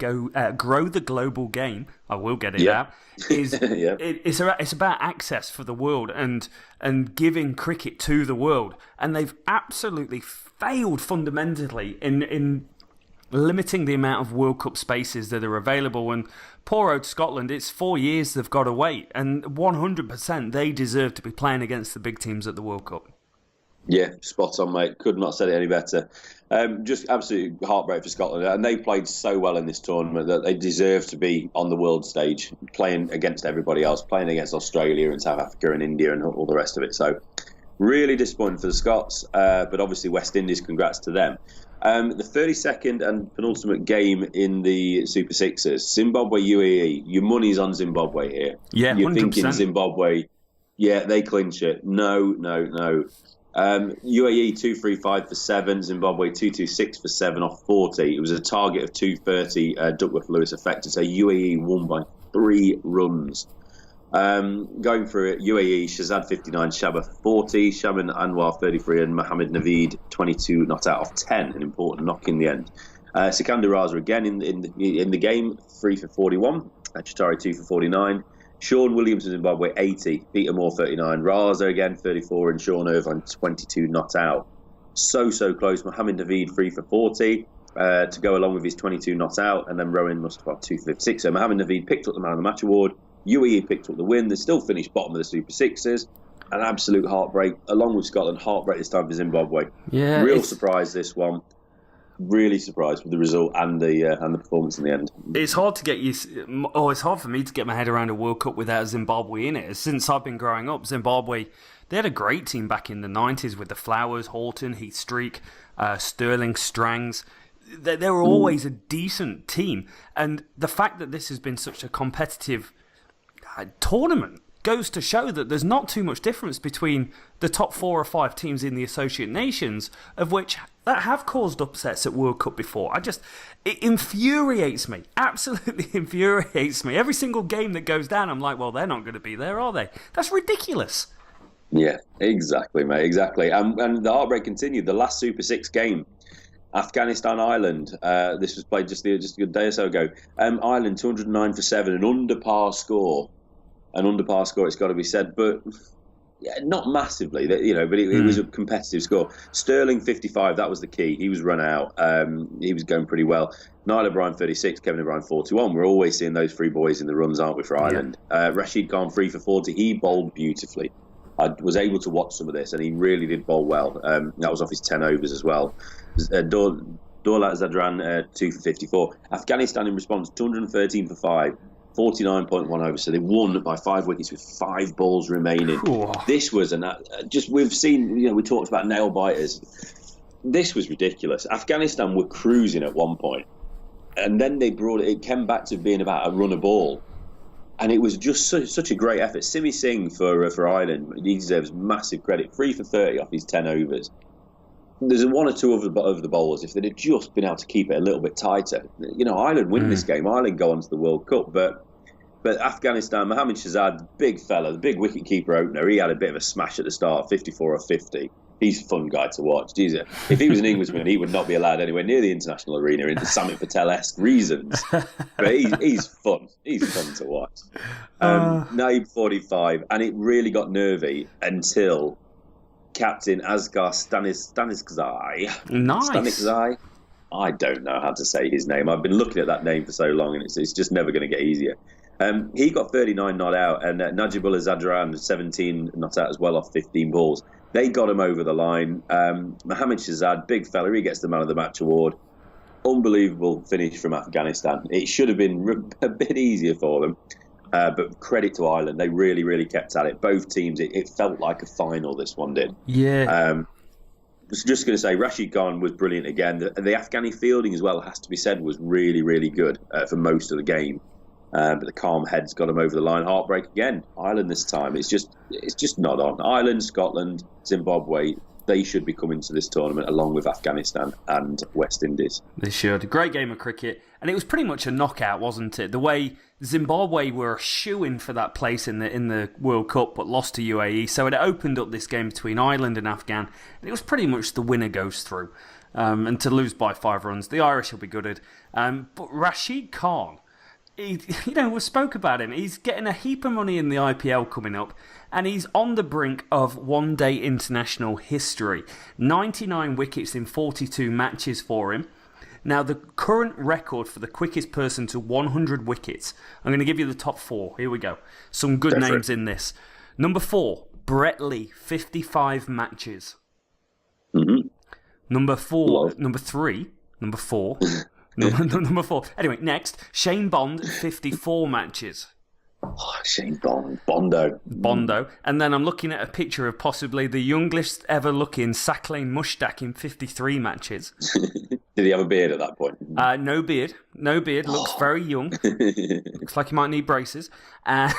I will get it out. Is it's about access for the world and giving cricket to the world, and they've absolutely failed fundamentally in limiting the amount of World Cup spaces that are available. And poor old Scotland, it's 4 years they've got to wait, and 100% they deserve to be playing against the big teams at the World Cup. Yeah, spot on, mate. Could not have said it any better. Just absolute heartbreak for Scotland. And they played so well in this tournament that they deserve to be on the world stage, playing against everybody else, playing against Australia and South Africa and India and all the rest of it. So really disappointing for the Scots, but obviously West Indies, congrats to them. The 32nd and penultimate game in the Super Sixers, Zimbabwe UAE. Your money's on Zimbabwe here. Yeah, you're 100%. Thinking Zimbabwe, they clinch it. No. UAE 235 for 7, Zimbabwe 226 for 7 off 40. It was a target of 230. Duckworth-Lewis affected, so UAE won by 3 runs. Going through it, UAE, Shahzad 59, Shabba 40, Shaman Anwar 33, and Mohammed Naveed 22 not out of 10, an important knock in the end. Sikandar Raza again in the game, 3 for 41, Chitari 2 for 49. Sean Williams of Zimbabwe 80, Peter Moore 39, Raza again 34, and Sean Irvine 22 not out. So close. Mohammed Naveed 3 for 40 to go along with his 22 not out, and then Rowan Mustafa 2 for 56. So Mohammed Naveed picked up the Man of the Match award. UAE picked up the win. They still finished bottom of the Super Sixers. An absolute heartbreak, along with Scotland. Heartbreak this time for Zimbabwe. Yeah, real surprise this one. Really surprised with the result and the performance in the end. It's hard to get it's hard for me to get my head around a World Cup without Zimbabwe in it. Since I've been growing up, Zimbabwe, they had a great team back in the 90s with the Flowers, Horton, Heath Streak, Sterling, Strangs. They were always a decent team, and the fact that this has been such a competitive tournament goes to show that there's not too much difference between the top 4 or 5 teams in the Associate Nations, of which that have caused upsets at World Cup before. It infuriates me, absolutely infuriates me. Every single game that goes down, I'm like, well, they're not going to be there, are they? That's ridiculous. Yeah, exactly, mate, exactly. And the heartbreak continued. The last Super 6 game, Afghanistan-Ireland. This was played just a day or so ago. Ireland 209 for 7, an under par score. An under par score, it's got to be said, but not massively, but it was a competitive score. Sterling 55, that was the key. He was run out. He was going pretty well. Niall O'Brien 36, Kevin O'Brien 41. We're always seeing those 3 boys in the runs, aren't we, for Ireland? Rashid Khan 3 for 40. He bowled beautifully. I was able to watch some of this, and he really did bowl well. That was off his 10 overs as well. Daulat Zadran 2 for 54. Afghanistan in response 213 for 5. 49.1 over, so they won by 5 wickets with 5 balls remaining. Cool. This was we've seen, we talked about nail biters. This was ridiculous. Afghanistan were cruising at one point, and then it came back to being about a run a ball, and it was just such a great effort. Simi Singh for Ireland, he deserves massive credit. 3 for 30 off his 10 overs. There's 1 or 2 of the bowlers, if they'd have just been able to keep it a little bit tighter. Ireland win this game. Ireland go on to the World Cup. But Afghanistan, Mohammed Shahzad, big fella, the big wicket-keeper opener, he had a bit of a smash at the start, 54 or 50. He's a fun guy to watch. Jesus. If he was an Englishman, he would not be allowed anywhere near the international arena in Samit Patel-esque reasons. But he's fun. He's fun to watch. Naib 45, and it really got nervy until captain Asghar Staniszai. Nice. Staniszai. I don't know how to say his name. I've been looking at that name for so long, and it's just never going to get easier. He got 39 not out, and Najibullah Zadran 17 not out as well off 15 balls. They got him over the line. Mohammad Shahzad, big fella, he gets the man of the match award. Unbelievable finish from Afghanistan. It should have been a bit easier for them, but credit to Ireland. They really, really kept at it. Both teams, it felt like a final, this one did. Yeah. I was just going to say, Rashid Khan was brilliant again. The Afghani fielding as well, has to be said, was really, really good for most of the game. But the calm heads got him over the line. Heartbreak again. Ireland this time. It's just not on. Ireland, Scotland, Zimbabwe, they should be coming to this tournament along with Afghanistan and West Indies. They should. A great game of cricket. And it was pretty much a knockout, wasn't it? The way Zimbabwe were shoo-in for that place in the World Cup, but lost to UAE. So it opened up this game between Ireland and Afghan. And it was pretty much the winner goes through. And to lose by 5 runs, the Irish will be gutted. But Rashid Khan, we spoke about him. He's getting a heap of money in the IPL coming up, and he's on the brink of one-day international history. 99 wickets in 42 matches for him. Now, the current record for the quickest person to 100 wickets, I'm going to give you the top 4. Here we go. Some good names in this. Number 4, Brett Lee, 55 matches. Mm-hmm. Number 4. Number 4. Number 4. Anyway, next, Shane Bond, 54 matches. Oh, Shane Bond. Bondo. And then I'm looking at a picture of possibly the youngest ever looking Sakleen Mushtaq in 53 matches. Did he have a beard at that point? No beard. Looks very young. Looks like he might need braces. And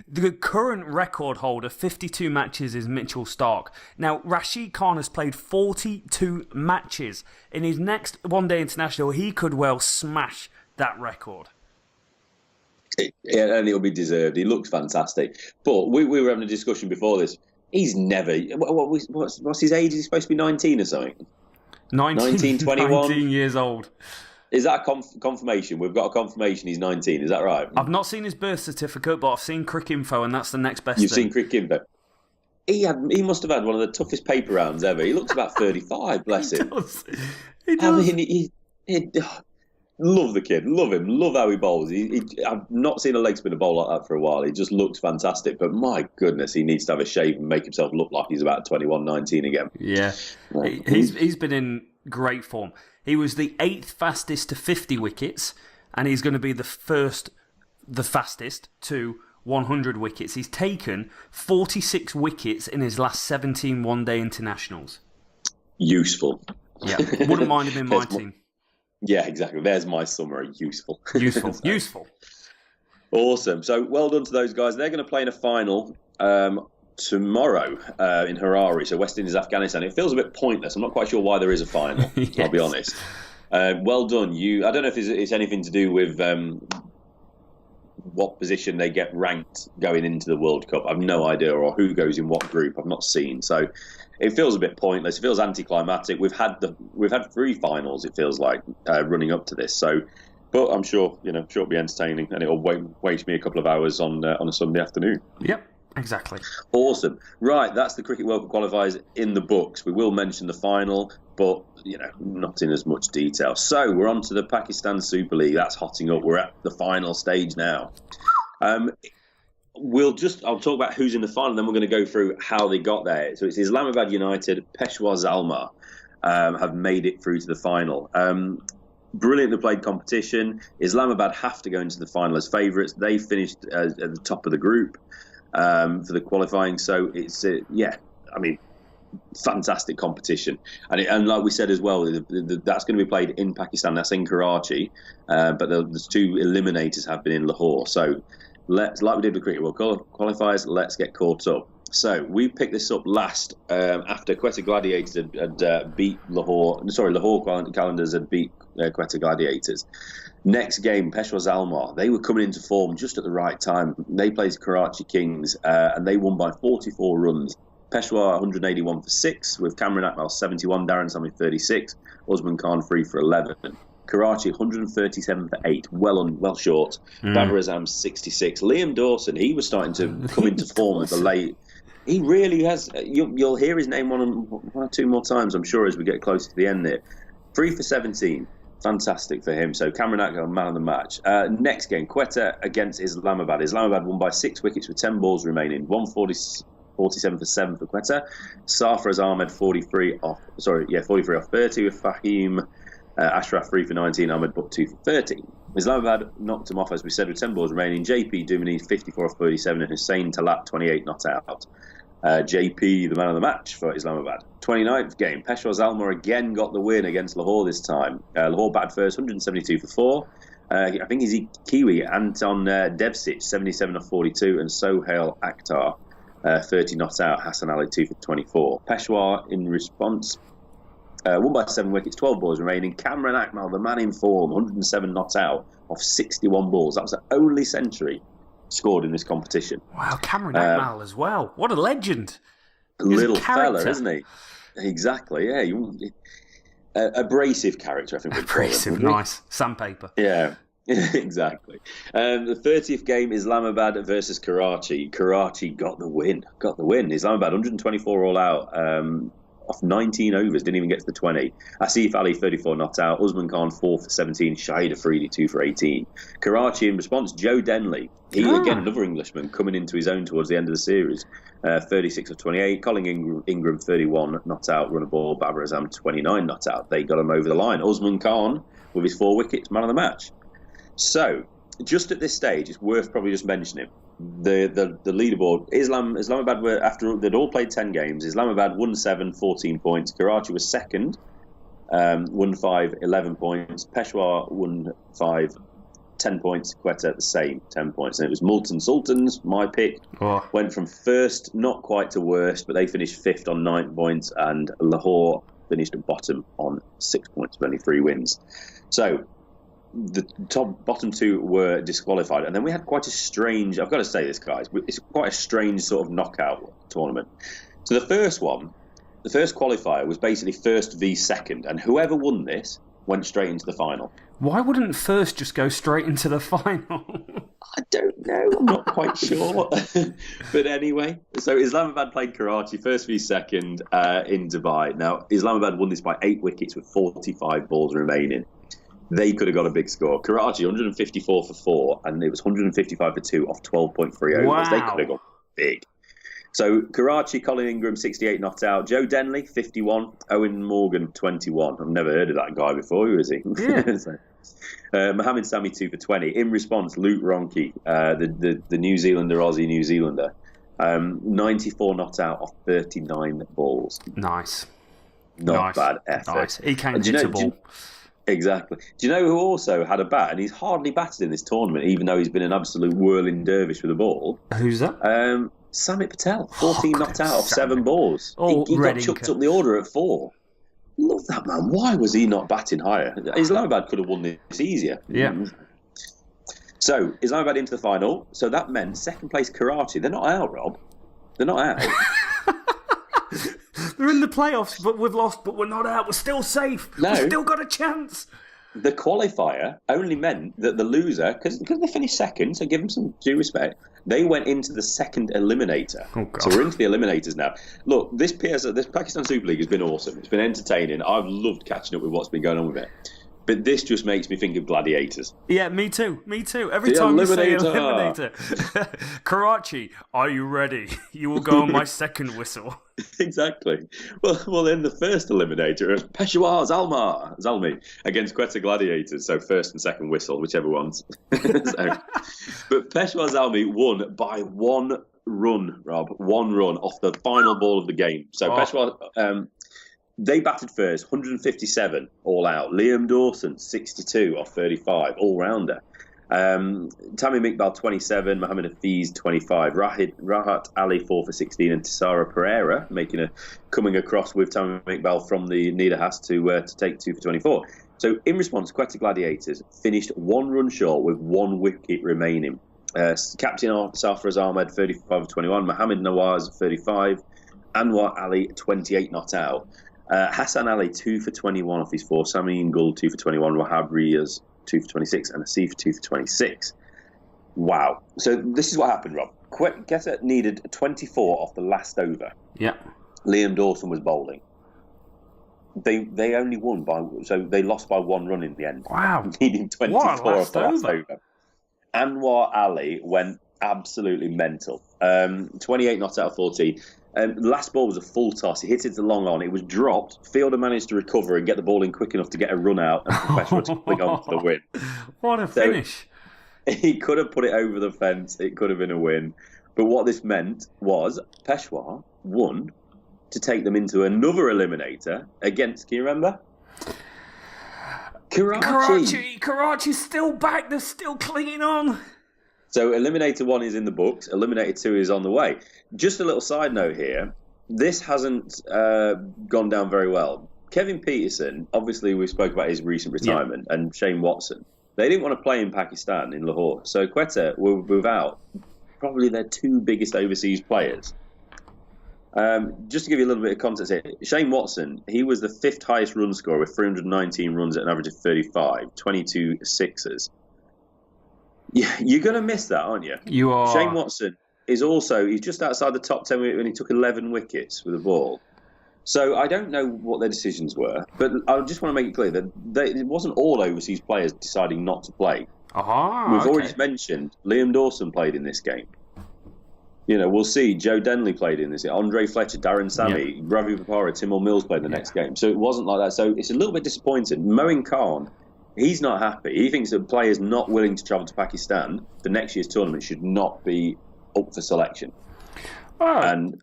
the current record holder, 52 matches, is Mitchell Starc. Now, Rashid Khan has played 42 matches. In his next one-day international, he could well smash that record. And it'll be deserved. He looks fantastic. But we were having a discussion before this. He's never... What's his age? Is he supposed to be 19 or something? 19, 21? 19 years old. Is that a confirmation? We've got a confirmation he's 19. Is that right? I've not seen his birth certificate, but I've seen Crick Info, and that's the next best You've thing. seen Crick Info. He must have had one of the toughest paper rounds ever. He looks about 35, bless him. He does. I mean, love the kid. Love him. Love how he bowls. I've not seen a leg spinner bowl like that for a while. He just looks fantastic. But my goodness, he needs to have a shave and make himself look like he's about 21, 19 again. Yeah. He's been in great form. He was the 8th fastest to 50 wickets, and he's going to be the fastest to 100 wickets. He's taken 46 wickets in his last 17 one-day internationals. Useful. Yeah. Wouldn't mind him in my team. Yeah, exactly. There's my summary. Useful. Useful. Awesome. So well done to those guys. They're going to play in a final tomorrow in Harare. So West Indies, Afghanistan. It feels a bit pointless. I'm not quite sure why there is a final. Yes. I'll be honest. Well done. I don't know if it's anything to do with what position they get ranked going into the World Cup. I've no idea, or who goes in what group. I've not seen. So it feels a bit pointless. It feels anticlimactic. We've had 3 finals. It feels like running up to this. So, but I'm sure it'll be entertaining, and it'll waste me a couple of hours on a Sunday afternoon. Yep, exactly. Awesome. Right, that's the Cricket World Cup qualifiers in the books. We will mention the final, but not in as much detail. So we're on to the Pakistan Super League. That's hotting up. We're at the final stage now. I'll talk about who's in the final, then we're going to go through how they got there. So it's Islamabad United, Peshawar Zalmar have made it through to the final. Brilliantly played competition. Islamabad have to go into the final as favourites. They finished at the top of the group for the qualifying. So it's, fantastic competition. And like we said as well, that's going to be played in Pakistan. That's in Karachi. But the 2 eliminators have been in Lahore. So like we did with Cricket World qualifiers, let's get caught up. So we picked this up last after Quetta Gladiators had beat Lahore. Sorry, Lahore Calendars had beat Quetta Gladiators. Next game, Peshawar Zalmar. They were coming into form just at the right time. They played Karachi Kings and they won by 44 runs. Peshawar 181 for 6 with Cameron Atwell 71, Darren Sammy 36, Usman Khan 3 for 11. Karachi 137 for 8, well short. Babar Azam 66. Liam Dawson, he was starting to come into form at the late. He really has. You'll hear his name one or two more times, I'm sure, as we get closer to the end there. 3 for 17. Fantastic for him. So Cameron Atkinson, man of the match. Next game, Quetta against Islamabad. Islamabad won by 6 wickets with 10 balls remaining. 147 for 7 for Quetta. Sarfraz Ahmed 43 off 30 with Fahim Ashraf 3 for 19. Ahmed Butt 2 for 13. Islamabad knocked him off, as we said, with 10 balls remaining. JP Dumini 54 off 37 and Hussein Talat 28 not out. JP, the man of the match for Islamabad. 29th game, Peshawar Zalma again got the win against Lahore this time. Lahore batted first, 172 for 4. I think he's Kiwi. Anton Devsic, 77 off 42, and Sohail Akhtar, 30 not out. Hassan Ali, 2 for 24. Peshawar, in response, won by 7 wickets, 12 balls remaining. Cameron Akmal, the man in form, 107 not out off 61 balls. That was the only century scored in this competition. Wow, Cameron Akmal as well. What a legend. Little fella, isn't he? Exactly, yeah. Abrasive character, I think. Abrasive, nice. Sandpaper. Yeah, exactly. The 30th game, Islamabad versus Karachi. Karachi got the win. Islamabad, 124 all out. Off 19 overs, didn't even get to the 20. Asif Ali, 34 not out. Usman Khan, 4 for 17. Shahid Afridi, 2 for 18. Karachi in response, Joe Denley. Again, another Englishman coming into his own towards the end of the series. 36 of 28. Colin Ingram, 31 not out. Run a ball. Babar Azam, 29 not out. They got him over the line. Usman Khan, with his 4 wickets, man of the match. So, just at this stage, it's worth probably just mentioning the leaderboard. Islamabad were, after they'd all played 10 games, Islamabad won 7, 14 points. Karachi was second, won 5, 11 points. Peshawar won 5, 10 points. Quetta the same, 10 points. And it was Multan Sultans, my pick, went from first, not quite to worst, but they finished 5th on 9 points, and Lahore finished at bottom on 6 points with only 3 wins. So the bottom 2 were disqualified, and then we had quite a strange, I've got to say this, guys, it's quite a strange sort of knockout tournament. So the first qualifier was basically first v second, and whoever won this went straight into the final. Why wouldn't first just go straight into the final? I don't know, I'm not quite sure. But anyway, so Islamabad played Karachi first v second in Dubai. Now, Islamabad won this by 8 wickets with 45 balls remaining. They could have got a big score. Karachi, 154 for 4, and it was 155 for 2 off 12.3 overs. Wow. They could have got big. So Karachi, Colin Ingram, 68 not out. Joe Denley, 51. Owen Morgan, 21. I've never heard of that guy before. Who is he? Yeah. Mohammed Sami, 2 for 20. In response, Luke Ronke, the New Zealander, Aussie New Zealander, 94 not out off 39 balls. Nice. Not bad effort. Nice. He can hit a ball. Exactly. Do you know who also had a bat, and he's hardly batted in this tournament, even though he's been an absolute whirling dervish with the ball? Who's that? Samit Patel, 14 knocked out off 7 balls. Oh, he got chucked up the order at 4. Love that man. Why was he not batting higher? Islamabad could have won this easier. Yeah. So, Islamabad into the final. So that meant second place Karachi. They're not out, Rob. They're not out. They're in the playoffs, but we've lost, but we're not out. We're still safe. No. We've still got a chance. The qualifier only meant that the loser, because they finished second, so give them some due respect, they went into the second eliminator. Oh, God. So we're into the eliminators now. Look, this Pakistan Super League has been awesome. It's been entertaining. I've loved catching up with what's been going on with it. But this just makes me think of gladiators. Yeah, me too. Every time you say eliminator. Karachi, are you ready? You will go on my second whistle. Exactly. Well, then the first eliminator is Peshawar Zalmi against Quetta Gladiators. So first and second whistle, whichever ones. But Peshawar Zalmi won by 1 run, Rob. 1 run off the final ball of the game. So Peshawar... they batted first, 157 all out. Liam Dawson, 62 off 35, all-rounder. Tamim Iqbal, 27. Mohammed Hafiz, 25. Rahat Ali, 4 for 16. And Tisara Pereira coming across with Tamim Iqbal from the Nidahas to take 2 for 24. So in response, Quetta Gladiators finished 1 run short with 1 wicket remaining. Captain Sarfraz Ahmed, 35 of 21. Mohammed Nawaz, 35. Anwar Ali, 28 not out. Hassan Ali, 2 for 21 off his 4. Samin Gul, 2 for 21. Wahab Riyaz, 2 for 26. And Asif, 2 for 26. Wow. So this is what happened, Rob. Quetta needed 24 off the last over. Yeah. Liam Dawson was bowling. They only won so they lost by 1 run in the end. Wow. Needing 24 off the last over. over. Anwar Ali went absolutely mental. 28 not out of 14. Last ball was a full toss. He hit it long on. It was dropped. Fielder managed to recover and get the ball in quick enough to get a run out and Peshawar to fling on for the win. What a finish. He could have put it over the fence. It could have been a win. But what this meant was Peshawar won to take them into another eliminator against, can you remember? Karachi. Karachi's still back. They're still clinging on. So Eliminator 1 is in the books. Eliminator 2 is on the way. Just a little side note here. This hasn't gone down very well. Kevin Peterson, obviously we spoke about his recent retirement, and Shane Watson. They didn't want to play in Pakistan, in Lahore. So Quetta were without probably their 2 biggest overseas players. Just to give you a little bit of context here, Shane Watson, he was the 5th highest run scorer with 319 runs at an average of 35, 22 sixes. You're going to miss that, aren't you? You are. Shane Watson he's just outside the top 10 when he took 11 wickets with the ball. So I don't know what their decisions were, but I just want to make it clear that it wasn't all overseas players deciding not to play. We've already mentioned Liam Dawson played in this game. We'll see. Joe Denley played in this. Andre Fletcher, Darren Sammy, Ravi Papara, Timur Mills played in the next game. So it wasn't like that. So it's a little bit disappointing. Moeen Khan, he's not happy. He thinks that players not willing to travel to Pakistan for next year's tournament should not be up for selection. And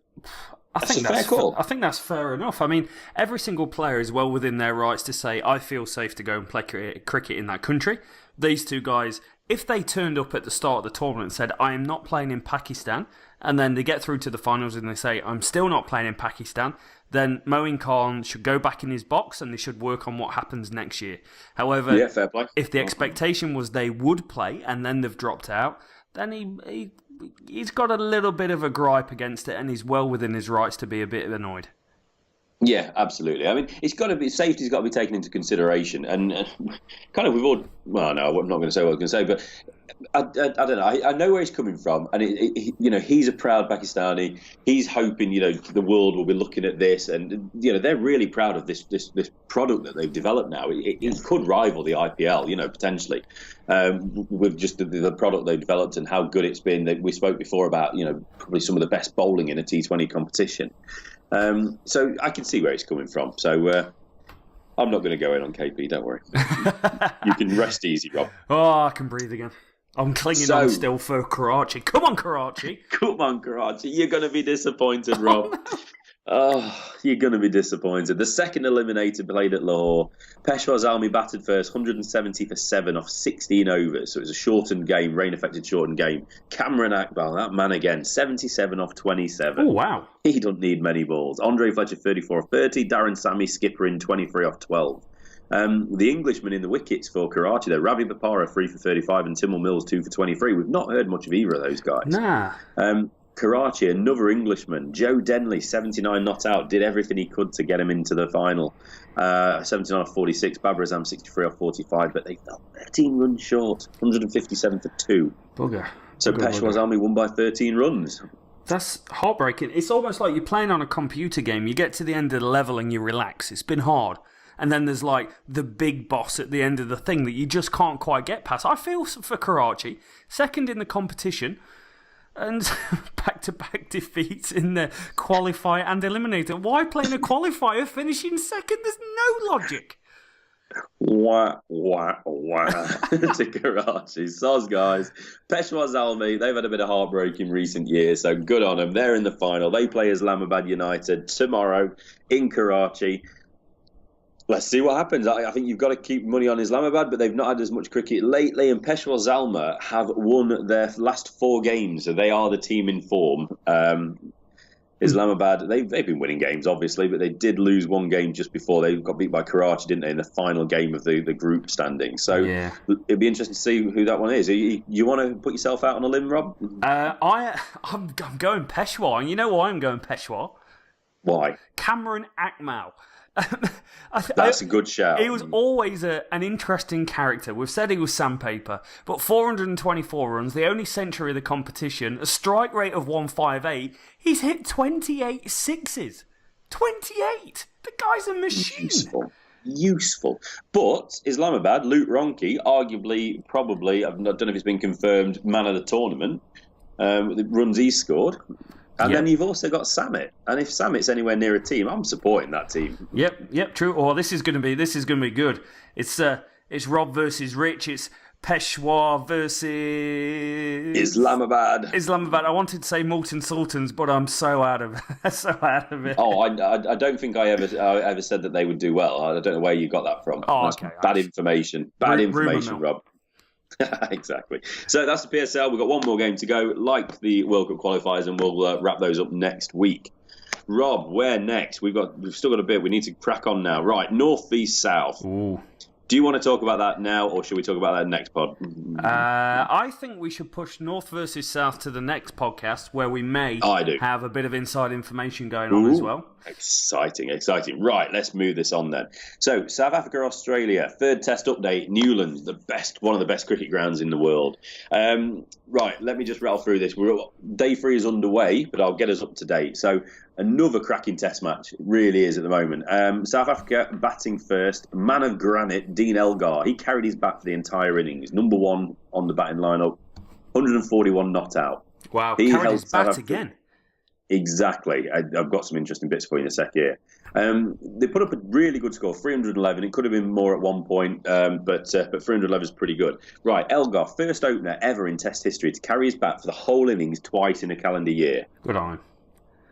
I think that's fair enough. I mean, every single player is well within their rights to say, I feel safe to go and play cricket in that country. These 2 guys, if they turned up at the start of the tournament and said, I am not playing in Pakistan, and then they get through to the finals and they say, I'm still not playing in Pakistan, then Moeen Khan should go back in his box and they should work on what happens next year. However, fair play. If the expectation was they would play and then they've dropped out, then he's got a little bit of a gripe against it and he's well within his rights to be a bit annoyed. Yeah, absolutely. I mean, safety's got to be taken into consideration, and kind of we've all. Well, no, I'm not going to say what I was going to say, but I don't know. I know where he's coming from, and he's a proud Pakistani. He's hoping the world will be looking at this, and they're really proud of this product that they've developed now. It could rival the IPL, potentially, with just the product they've developed and how good it's been. We spoke before about probably some of the best bowling in a T20 competition. So I can see where it's coming from. So I'm not going to go in on KP, don't worry. You can rest easy, Rob. Oh, I can breathe again. I'm clinging on still for Karachi. Come on, Karachi. Come on, Karachi. You're going to be disappointed, Rob. Oh, you're going to be disappointed. The second eliminator played at Lahore. Peshawar Zalmi batted first, 170 for 7 off 16 overs. So it was a shortened game, rain-affected shortened game. Cameron Akbal, that man again, 77 off 27. Oh, wow. He doesn't need many balls. Andre Fletcher, 34 off 30. Darren Sammy, skipper in 23 off 12. The Englishman in the wickets for Karachi, though, Ravi Papara, 3 for 35, and Timur Mills, 2 for 23. We've not heard much of either of those guys. Nah. Karachi, another Englishman, Joe Denley, 79 not out, did everything he could to get him into the final. 79 off 46, Babar Azam 63 off 45, but they fell 13 runs short, 157 for 2. Bugger. So Peshawar Zalmi won by 13 runs. That's heartbreaking. It's almost like you're playing on a computer game. You get to the end of the level and you relax. It's been hard. And then there's like the big boss at the end of the thing that you just can't quite get past. I feel for Karachi, second in the competition, and back-to-back defeats in the qualifier and eliminator. Why play in a qualifier finishing second? There's no logic. Wah to Karachi. Soz, guys. Peshawar Zalmi, they've had a bit of heartbreak in recent years, so good on them. They're in the final. They play Islamabad United tomorrow in Karachi. Let's see what happens. I think you've got to keep money on Islamabad, but they've not had as much cricket lately. And Peshawar Zalmi have won their last 4 games, so they are the team in form. Islamabad, they've been winning games, obviously, but they did lose 1 game just before they got beat by Karachi, didn't they, in the final game of the group standing. So it'd be interesting to see who that one is. You want to put yourself out on a limb, Rob? I'm going Peshawar, and you know why I'm going Peshawar? Why? Cameron Akmal. That's a good shout. He was always an interesting character. We've said he was sandpaper, but 424 runs, the only century of the competition, a strike rate of 158. He's hit 28 sixes. 28! The guy's a machine. Useful. But Islamabad, Luke Ronke, arguably, probably, I don't know if it's been confirmed, man of the tournament, the runs he scored. And then you've also got Samit, and if Samit's anywhere near a team, I'm supporting that team. Yep, true. Oh, this is going to be good. It's Rob versus Rich. It's Peshawar versus Islamabad. I wanted to say Molten Sultans, but I'm so out of it. Oh, I don't think I ever said that they would do well. I don't know where you got that from. Oh, that's okay. Bad information, Rob. Exactly. So that's the PSL. We've got one more game to go, like the World Cup qualifiers, and we'll wrap those up next week. Rob, where next? We've still got a bit. We need to crack on now. Right, north v south. Ooh. Do you want to talk about that now, or should we talk about that next pod? I think we should push North versus South to the next podcast, where we may have a bit of inside information going on as well. Exciting. Right, let's move this on then. So, South Africa, Australia, third test update, Newlands, one of the best cricket grounds in the world. Right, let me just rattle through this. Day 3 is underway, but I'll get us up to date. So, another cracking test match. It really is at the moment. South Africa batting first. Man of granite, Dean Elgar. He carried his bat for the entire innings. Number 1 on the batting lineup. 141 not out. Wow, he carried his bat again. Exactly. I've got some interesting bits for you in a sec here. They put up a really good score, 311. It could have been more at one point, but 311 is pretty good. Right, Elgar, first opener ever in Test history to carry his bat for the whole innings twice in a calendar year. Good on him.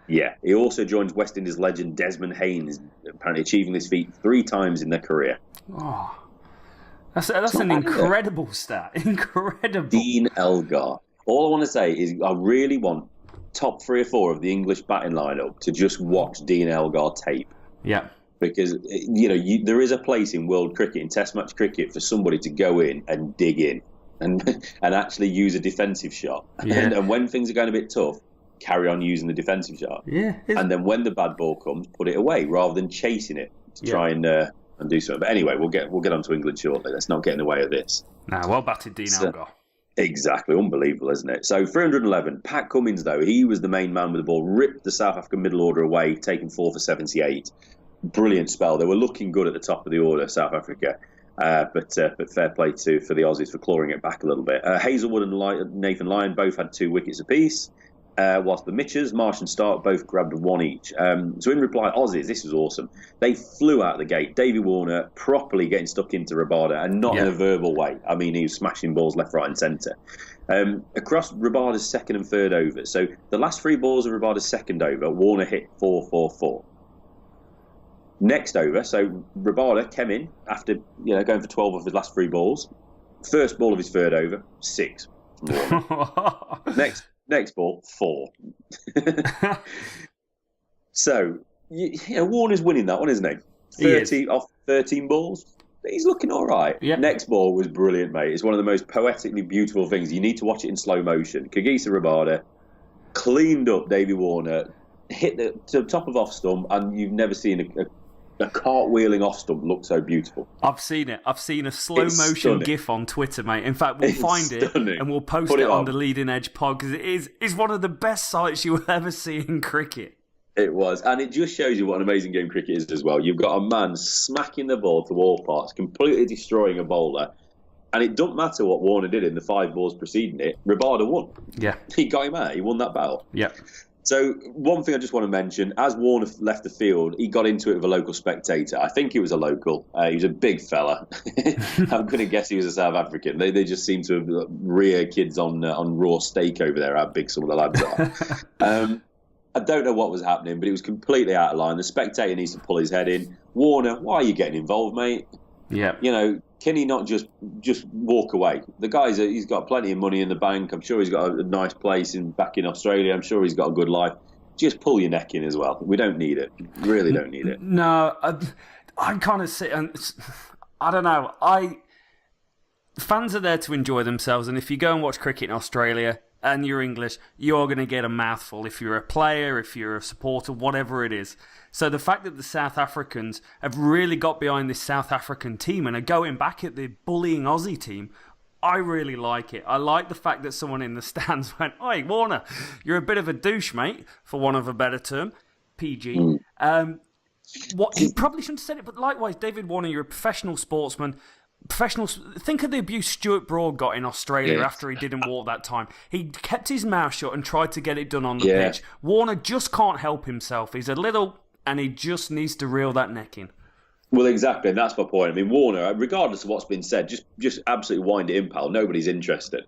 Yeah, he also joins West Indies legend Desmond Haynes, apparently achieving this feat 3 times in their career. Oh, that's an incredible stat. Incredible. Dean Elgar. All I want to say is I really want top 3 or 4 of the English batting lineup to just watch Dean Elgar tape. Yeah. Because, there is a place in world cricket, in Test match cricket, for somebody to go in and dig in and actually use a defensive shot. Yeah. And when things are going a bit tough, carry on using the defensive shot. Yeah. And then when the bad ball comes, put it away rather than chasing it to try and do something. But anyway, we'll get on to England shortly. Let's not get in the way of this. Nah, well batted, Dean Elgar. Exactly. Unbelievable, isn't it? So 311. Pat Cummins, though, he was the main man with the ball, ripped the South African middle order away, taking 4 for 78. Brilliant spell. They were looking good at the top of the order, South Africa. But fair play for the Aussies for clawing it back a little bit. Hazelwood and Nathan Lyon both had 2 wickets apiece. Whilst the Mitchers, Marsh and Stark both grabbed 1 each. So in reply, Aussies, this was awesome. They flew out the gate. Davey Warner properly getting stuck into Rabada, and not in a verbal way. I mean, he was smashing balls left, right and centre. Across Rabada's second and third overs. So the last 3 balls of Rabada's second over, Warner hit 4-4-4. Next over, so Rabada came in after going for 12 of his last 3 balls. First ball of his third over, 6. Next ball, 4. So, Warner's winning that one, isn't he? 30 off 13 balls. He's looking all right. Yep. Next ball was brilliant, mate. It's one of the most poetically beautiful things. You need to watch it in slow motion. Kagisa Rabada cleaned up Davey Warner, hit the top of off stump, and you've never seen a cartwheeling off stump look so beautiful. I've seen it. I've seen a slow motion GIF on Twitter, mate. In fact, we'll find it and we'll post it on the Leading Edge pod, because it's one of the best sights you will ever see in cricket. It was, and it just shows you what an amazing game cricket is as well. You've got a man smacking the ball to all parts, completely destroying a bowler, and it doesn't matter what Warner did in the 5 balls preceding it. Rabada won. Yeah, he got him out. He won that battle. Yeah. So one thing I just want to mention, as Warner left the field, he got into it with a local spectator. I think he was a local. He was a big fella. I'm going to guess he was a South African. They just seem to have rear kids on raw steak over there, how big some of the lads are. I don't know what was happening, but it was completely out of line. The spectator needs to pull his head in. Warner, why are you getting involved, mate? Yeah. Can he not just walk away? The guy's he's got plenty of money in the bank. I'm sure he's got a nice place back in Australia. I'm sure he's got a good life. Just pull your neck in as well. We don't need it. Really don't need it. No, I kind of sit and I don't know. Fans are there to enjoy themselves, and if you go and watch cricket in Australia, and you're English, you're going to get a mouthful if you're a player, if you're a supporter, whatever it is. So the fact that the South Africans have really got behind this South African team and are going back at the bullying Aussie team, I really like it. I like the fact that someone in the stands went, "Oi, Warner, you're a bit of a douche, mate," for want of a better term. PG. What he probably shouldn't have said it, but likewise, David Warner, you're a professional sportsman. Think of the abuse Stuart Broad got in Australia after he didn't walk that time. He kept his mouth shut and tried to get it done on the pitch. Warner just can't help himself. He's a little, and he just needs to reel that neck in. Well, exactly, and that's my point. I mean, Warner, regardless of what's been said, just absolutely wind it in, pal. Nobody's interested.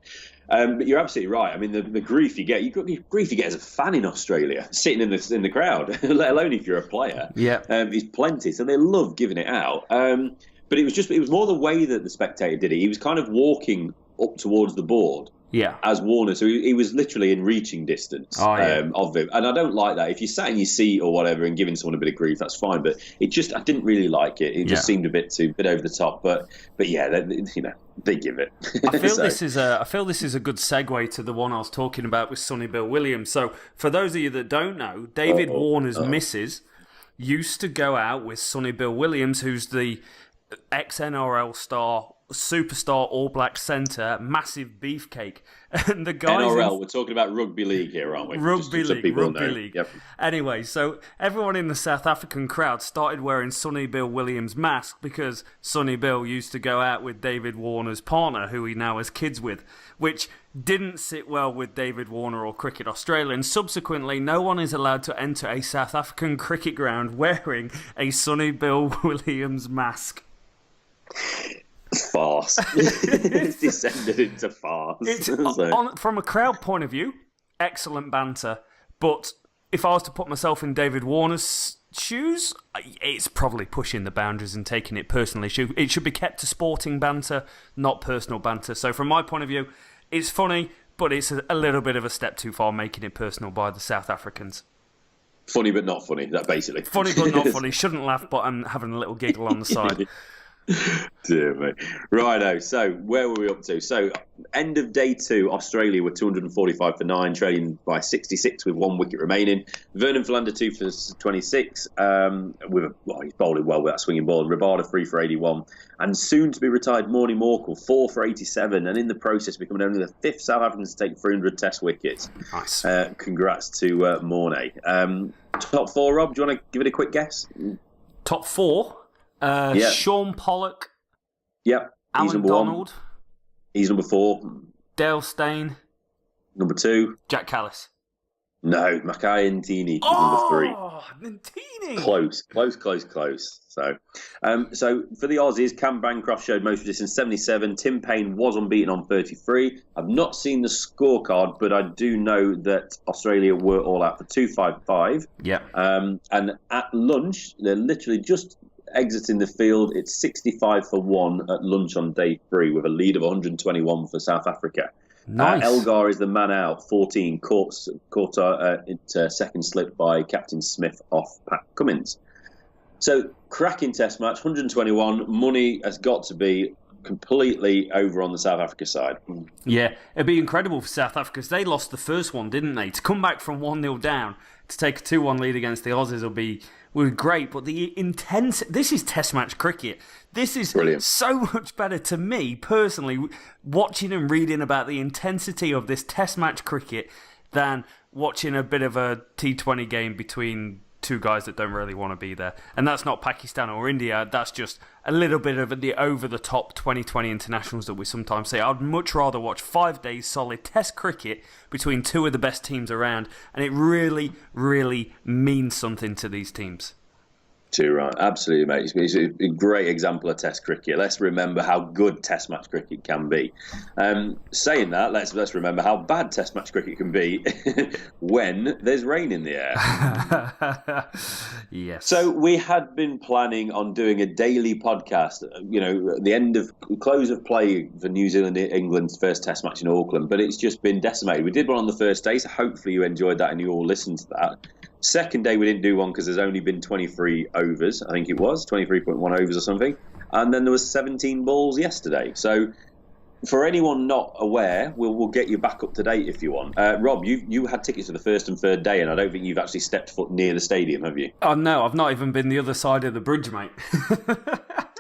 But you're absolutely right. I mean, the grief you get, as a fan in Australia, sitting in the crowd, let alone if you're a player. Yeah, is plenty. So they love giving it out. But it was more the way that the spectator did it. He was kind of walking up towards the board. Yeah, as Warner, so he was literally in reaching distance of him, and I don't like that. If you sat in your seat or whatever and giving someone a bit of grief, that's fine. But I didn't really like it. It just seemed a bit over the top. But yeah, they give it. I feel this is a good segue to the one I was talking about with Sonny Bill Williams. So for those of you that don't know, David Warner's missus used to go out with Sonny Bill Williams, who's the ex-NRL star, superstar All Black centre, massive beefcake. And the guys NRL, we're talking about rugby league here, aren't we? Rugby league. Yep. Anyway, so everyone in the South African crowd started wearing Sonny Bill Williams' mask because Sonny Bill used to go out with David Warner's partner, who he now has kids with, which didn't sit well with David Warner or Cricket Australia, and subsequently no one is allowed to enter a South African cricket ground wearing a Sonny Bill Williams mask. Farce. It's descended into farce. From a crowd point of view, excellent banter. But if I was to put myself in David Warner's shoes, it's probably pushing the boundaries and taking it personally. It should be kept to sporting banter, not personal banter. So from my point of view, it's funny, but it's a little bit of a step too far, making it personal by the South Africans. Funny but not funny, that basically. Funny but not funny. Shouldn't laugh, but I'm having a little giggle on the side. Dear me. Righto, so where were we up to? So, end of day 2, Australia were 245 for 9, trailing by 66 with 1 wicket remaining. Vernon Philander 2 for 26, he's bowling well with that swinging ball. Rabada 3 for 81. And soon to be retired Morne Morkel 4 for 87, and in the process becoming only the 5th South African to take 300 test wickets. Nice. Congrats to Morne. Top 4, Rob, do you want to give it a quick guess? Top 4? Sean Pollock. Yep. He's Alan number Donald. 1. He's number 4. Dale Steyn. Number 2. Jack Callis. No, Mackay Ntini. Number 3. Oh, Ntini. Close. So for the Aussies, Cam Bancroft showed most resistance, 77. Tim Payne was unbeaten on 33. I've not seen the scorecard, but I do know that Australia were all out for 255. Yeah. And at lunch, they're literally just exiting the field. It's 65 for 1 at lunch on day 3 with a lead of 121 for South Africa. Nice. Elgar is the man out, 14, caught second slip by Captain Smith off Pat Cummins. So, cracking test match, 121. Money has got to be completely over on the South Africa side. Yeah, it'd be incredible for South Africa because they lost the first one, didn't they? To come back from 1-0 down to take a 2-1 lead against the Aussies will be great, but the this is test match cricket. This is brilliant. So much better to me, personally, watching and reading about the intensity of this test match cricket than watching a bit of a T20 game between two guys that don't really want to be there. And that's not Pakistan or India, that's just a little bit of the over-the-top 2020 internationals that we sometimes say. I'd much rather watch 5 days solid test cricket between two of the best teams around, and it really, really means something to these teams. Too right, absolutely, mate. It's a great example of Test cricket. Let's remember how good Test match cricket can be. Saying that, let's remember how bad Test match cricket can be when there's rain in the air. Yes. So we had been planning on doing a daily podcast. You know, at the end of close of play for New Zealand England's first Test match in Auckland, but it's just been decimated. We did one on the first day, so hopefully you enjoyed that and you all listened to that. Second day we didn't do one because there's only been 23 overs, I think it was, 23.1 overs or something. And then there was 17 balls yesterday. So for anyone not aware, we'll get you back up to date if you want. Rob, you had tickets for the first and third day, and I don't think you've actually stepped foot near the stadium, have you? Oh, no, I've not even been the other side of the bridge, mate.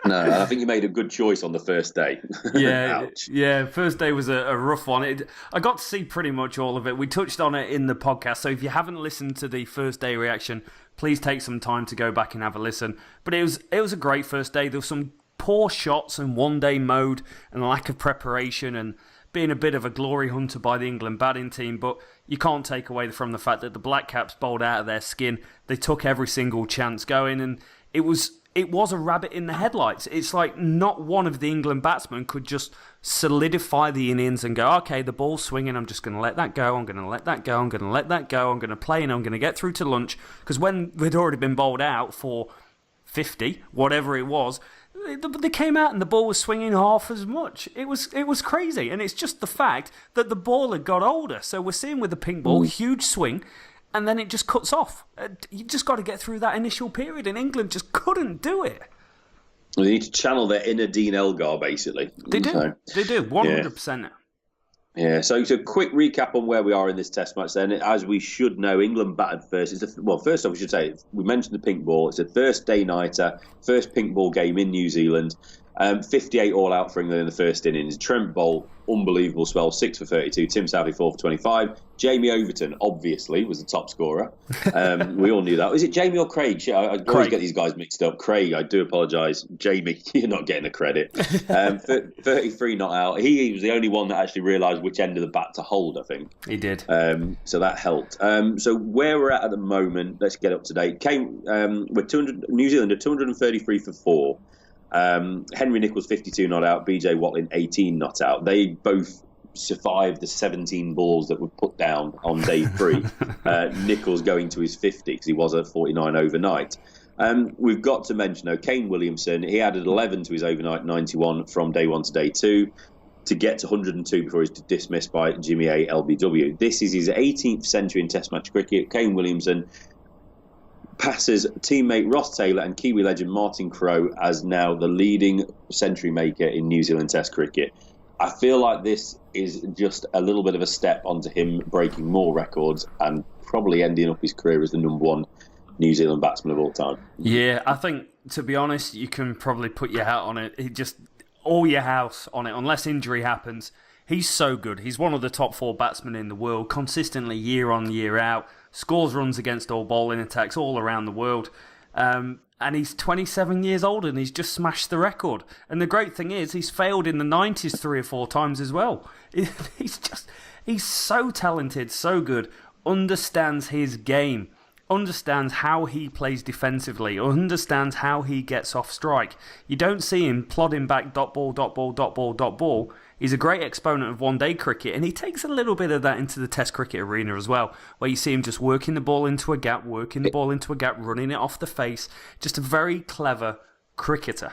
No, I think you made a good choice on the first day. Yeah, yeah. First day was a rough one. I got to see pretty much all of it. We touched on it in the podcast, so if you haven't listened to the first day reaction, please take some time to go back and have a listen. But it was a great first day. There was some poor shots and one-day mode and a lack of preparation and being a bit of a glory hunter by the England batting team, but you can't take away from the fact that the Black Caps bowled out of their skin. They took every single chance going, and it was a rabbit in the headlights. It's like not one of the England batsmen could just solidify the innings and go, okay, the ball's swinging, I'm just going to let that go, I'm going to let that go, I'm going to let that go, I'm going to play and I'm going to get through to lunch. Because when they'd already been bowled out for 50, whatever it was, they came out and the ball was swinging half as much. It was crazy. And it's just the fact that the ball had got older. So we're seeing with the pink ball, huge swing, and then it just cuts off. You just got to get through that initial period, and England just couldn't do it. They need to channel their inner Dean Elgar, basically. They do. They do, 100%. Yeah, so quick recap on where we are in this test match then. As we should know, England batted first. First off, we should say, we mentioned the pink ball. It's a first day-nighter, first pink ball game in New Zealand. 58 all out for England in the first innings. Trent Bolt, unbelievable spell, 6 for 32. Tim Southey, 4 for 25. Jamie Overton, obviously, was the top scorer. We all knew that. Is it Jamie or Craig? I always get these guys mixed up. Craig, I do apologise. Jamie, you're not getting a credit. 33 not out. He was the only one that actually realised which end of the bat to hold, I think. He did. So that helped. So where we're at the moment, let's get up to date. New Zealand are 233 for 4. Henry Nicholls 52 not out, BJ Watling 18 not out. They both survived the 17 balls that were put down on day 3. Nicholls going to his 50 because he was at 49 overnight. We've got to mention though, Kane Williamson, he added 11 to his overnight 91 from day 1 to day 2 to get to 102 before he's dismissed by Jimmy A. LBW. This is his 18th century in Test match cricket. Kane Williamson passes teammate Ross Taylor and Kiwi legend Martin Crowe as now the leading century maker in New Zealand Test cricket. I feel like this is just a little bit of a step onto him breaking more records and probably ending up his career as the #1 New Zealand batsman of all time. Yeah, I think, to be honest, you can probably put your hat on it. Just all your house on it, unless injury happens. He's so good. He's one of the top 4 batsmen in the world, consistently year on, year out. Scores runs against all bowling attacks all around the world. And he's 27 years old and he's just smashed the record. And the great thing is he's failed in the 90s 3 or 4 times as well. He's so talented, so good, understands his game, understands how he plays defensively, understands how he gets off strike. You don't see him plodding back dot ball, dot ball, dot ball, dot ball. He's a great exponent of one-day cricket, and he takes a little bit of that into the Test cricket arena as well, where you see him just working the ball into a gap, running it off the face. Just a very clever cricketer.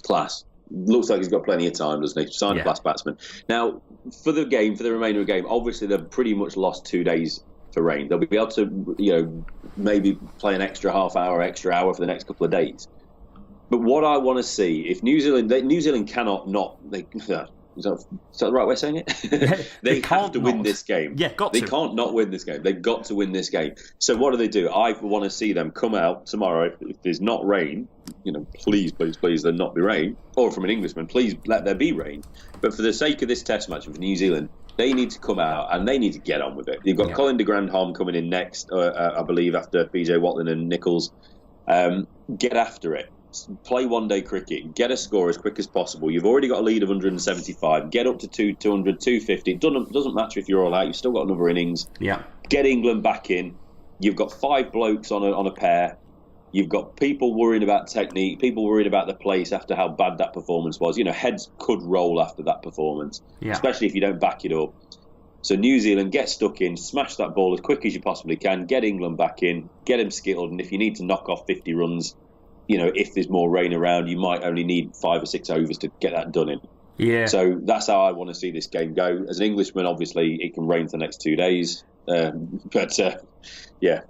Class. Looks like he's got plenty of time, doesn't he? Signed a class batsman. Now, for the remainder of the game, obviously they've pretty much lost 2 days for rain. They'll be able to, maybe play an extra half hour, extra hour for the next couple of days. But what I want to see, if New Zealand cannot not, is that the right way of saying it? they have to win this game. Yeah, They can't not win this game. They've got to win this game. So what do? I want to see them come out tomorrow. If there's not rain, please, there not be rain. Or from an Englishman, please let there be rain. But for the sake of this Test match and for New Zealand, they need to come out and they need to get on with it. You've got Colin de Grandhomme coming in next, I believe, after BJ Watling and Nicholls. Get after it. Play one-day cricket, get a score as quick as possible. You've already got a lead of 175. Get up to 200, 250. It doesn't matter if you're all out. You've still got another innings. Yeah. Get England back in. You've got 5 blokes on a pair. You've got people worrying about technique, people worried about the place after how bad that performance was. Heads could roll after that performance, especially if you don't back it up. So New Zealand, get stuck in, smash that ball as quick as you possibly can, get England back in, get them skittled, and if you need to knock off 50 runs, if there's more rain around, you might only need 5 or 6 overs to get that done in. Yeah. So that's how I want to see this game go. As an Englishman, obviously, it can rain for the next 2 days. Yeah,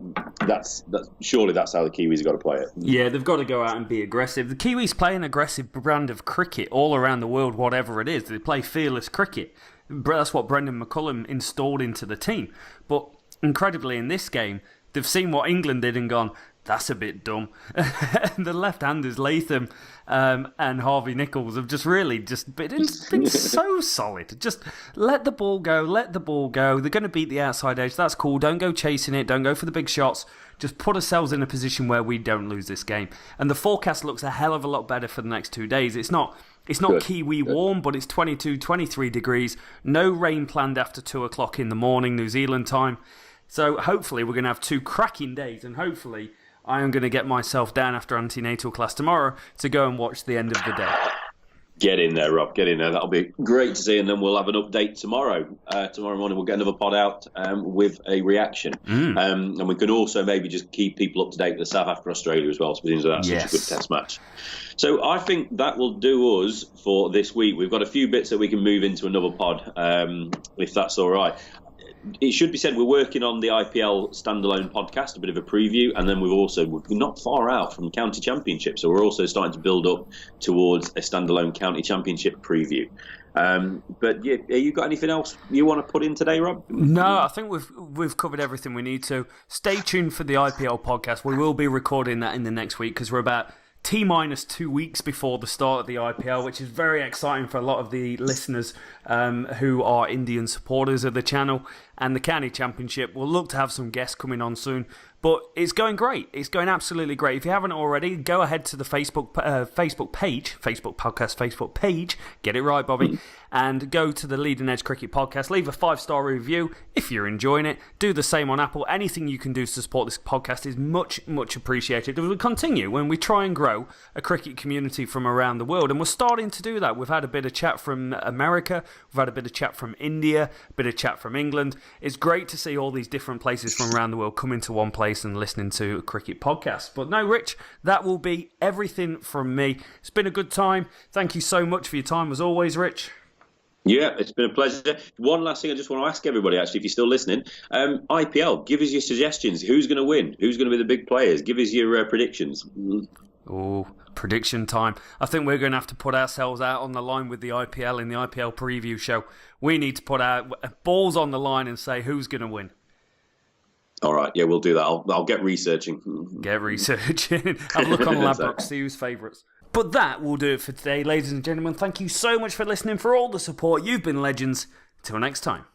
that's surely that's how the Kiwis have got to play it. Yeah, they've got to go out and be aggressive. The Kiwis play an aggressive brand of cricket all around the world, whatever it is. They play fearless cricket. That's what Brendan McCullum installed into the team. But incredibly, in this game, they've seen what England did and gone, that's a bit dumb. The left-handers, Latham and Harvey Nichols, have just been so solid. Just let the ball go, let the ball go. They're going to beat the outside edge. That's cool. Don't go chasing it. Don't go for the big shots. Just put ourselves in a position where we don't lose this game. And the forecast looks a hell of a lot better for the next 2 days. It's not Good. Kiwi warm, but it's 22, 23 degrees. No rain planned after 2 o'clock in the morning, New Zealand time. So hopefully we're going to have 2 cracking days, and hopefully I am going to get myself down after antenatal class tomorrow to go and watch the end of the day. Get in there, Rob. Get in there. That'll be great to see. And then we'll have an update tomorrow. Tomorrow morning, we'll get another pod out with a reaction. And we can also maybe just keep people up to date with the South Africa Australia as well. So that's such a good test match. So I think that will do us for this week. We've got a few bits that we can move into another pod, if that's all right. It should be said we're working on the IPL standalone podcast, a bit of a preview, and then we're not far out from county championship, so we're also starting to build up towards a standalone county championship preview. But yeah, you got anything else you want to put in today, Rob? No, I think we've covered everything we need to. Stay tuned for the IPL podcast. We will be recording that in the next week because we're about T-minus 2 weeks before the start of the IPL, which is very exciting for a lot of the listeners who are Indian supporters of the channel. And the County Championship, we'll look to have some guests coming on soon. But it's going great. It's going absolutely great. If you haven't already, go ahead to the Facebook page, Facebook Podcast Facebook page, get it right, Bobby, and go to the Leading Edge Cricket Podcast. Leave a 5-star review if you're enjoying it. Do the same on Apple. Anything you can do to support this podcast is much, much appreciated. We'll continue when we try and grow a cricket community from around the world, and we're starting to do that. We've had a bit of chat from America, we've had a bit of chat from India, a bit of chat from England. It's great to see all these different places from around the world come into one place and listening to a cricket podcast. But no, Rich, that will be everything from me. It's been a good time. Thank you so much for your time as always, Rich. Yeah, it's been a pleasure. One last thing I just want to ask everybody, actually, if you're still listening, IPL, give us your suggestions. Who's going to win? Who's going to be the big players? Give us your predictions. Oh, prediction time. I think we're going to have to put ourselves out on the line with the IPL in the IPL preview show. We need to put our balls on the line and say who's going to win. All right, yeah, we'll do that. I'll get researching. Get researching. Have a look on Ladbrokes, see who's favourites. But that will do it for today, ladies and gentlemen. Thank you so much for listening, for all the support. You've been legends. Till next time.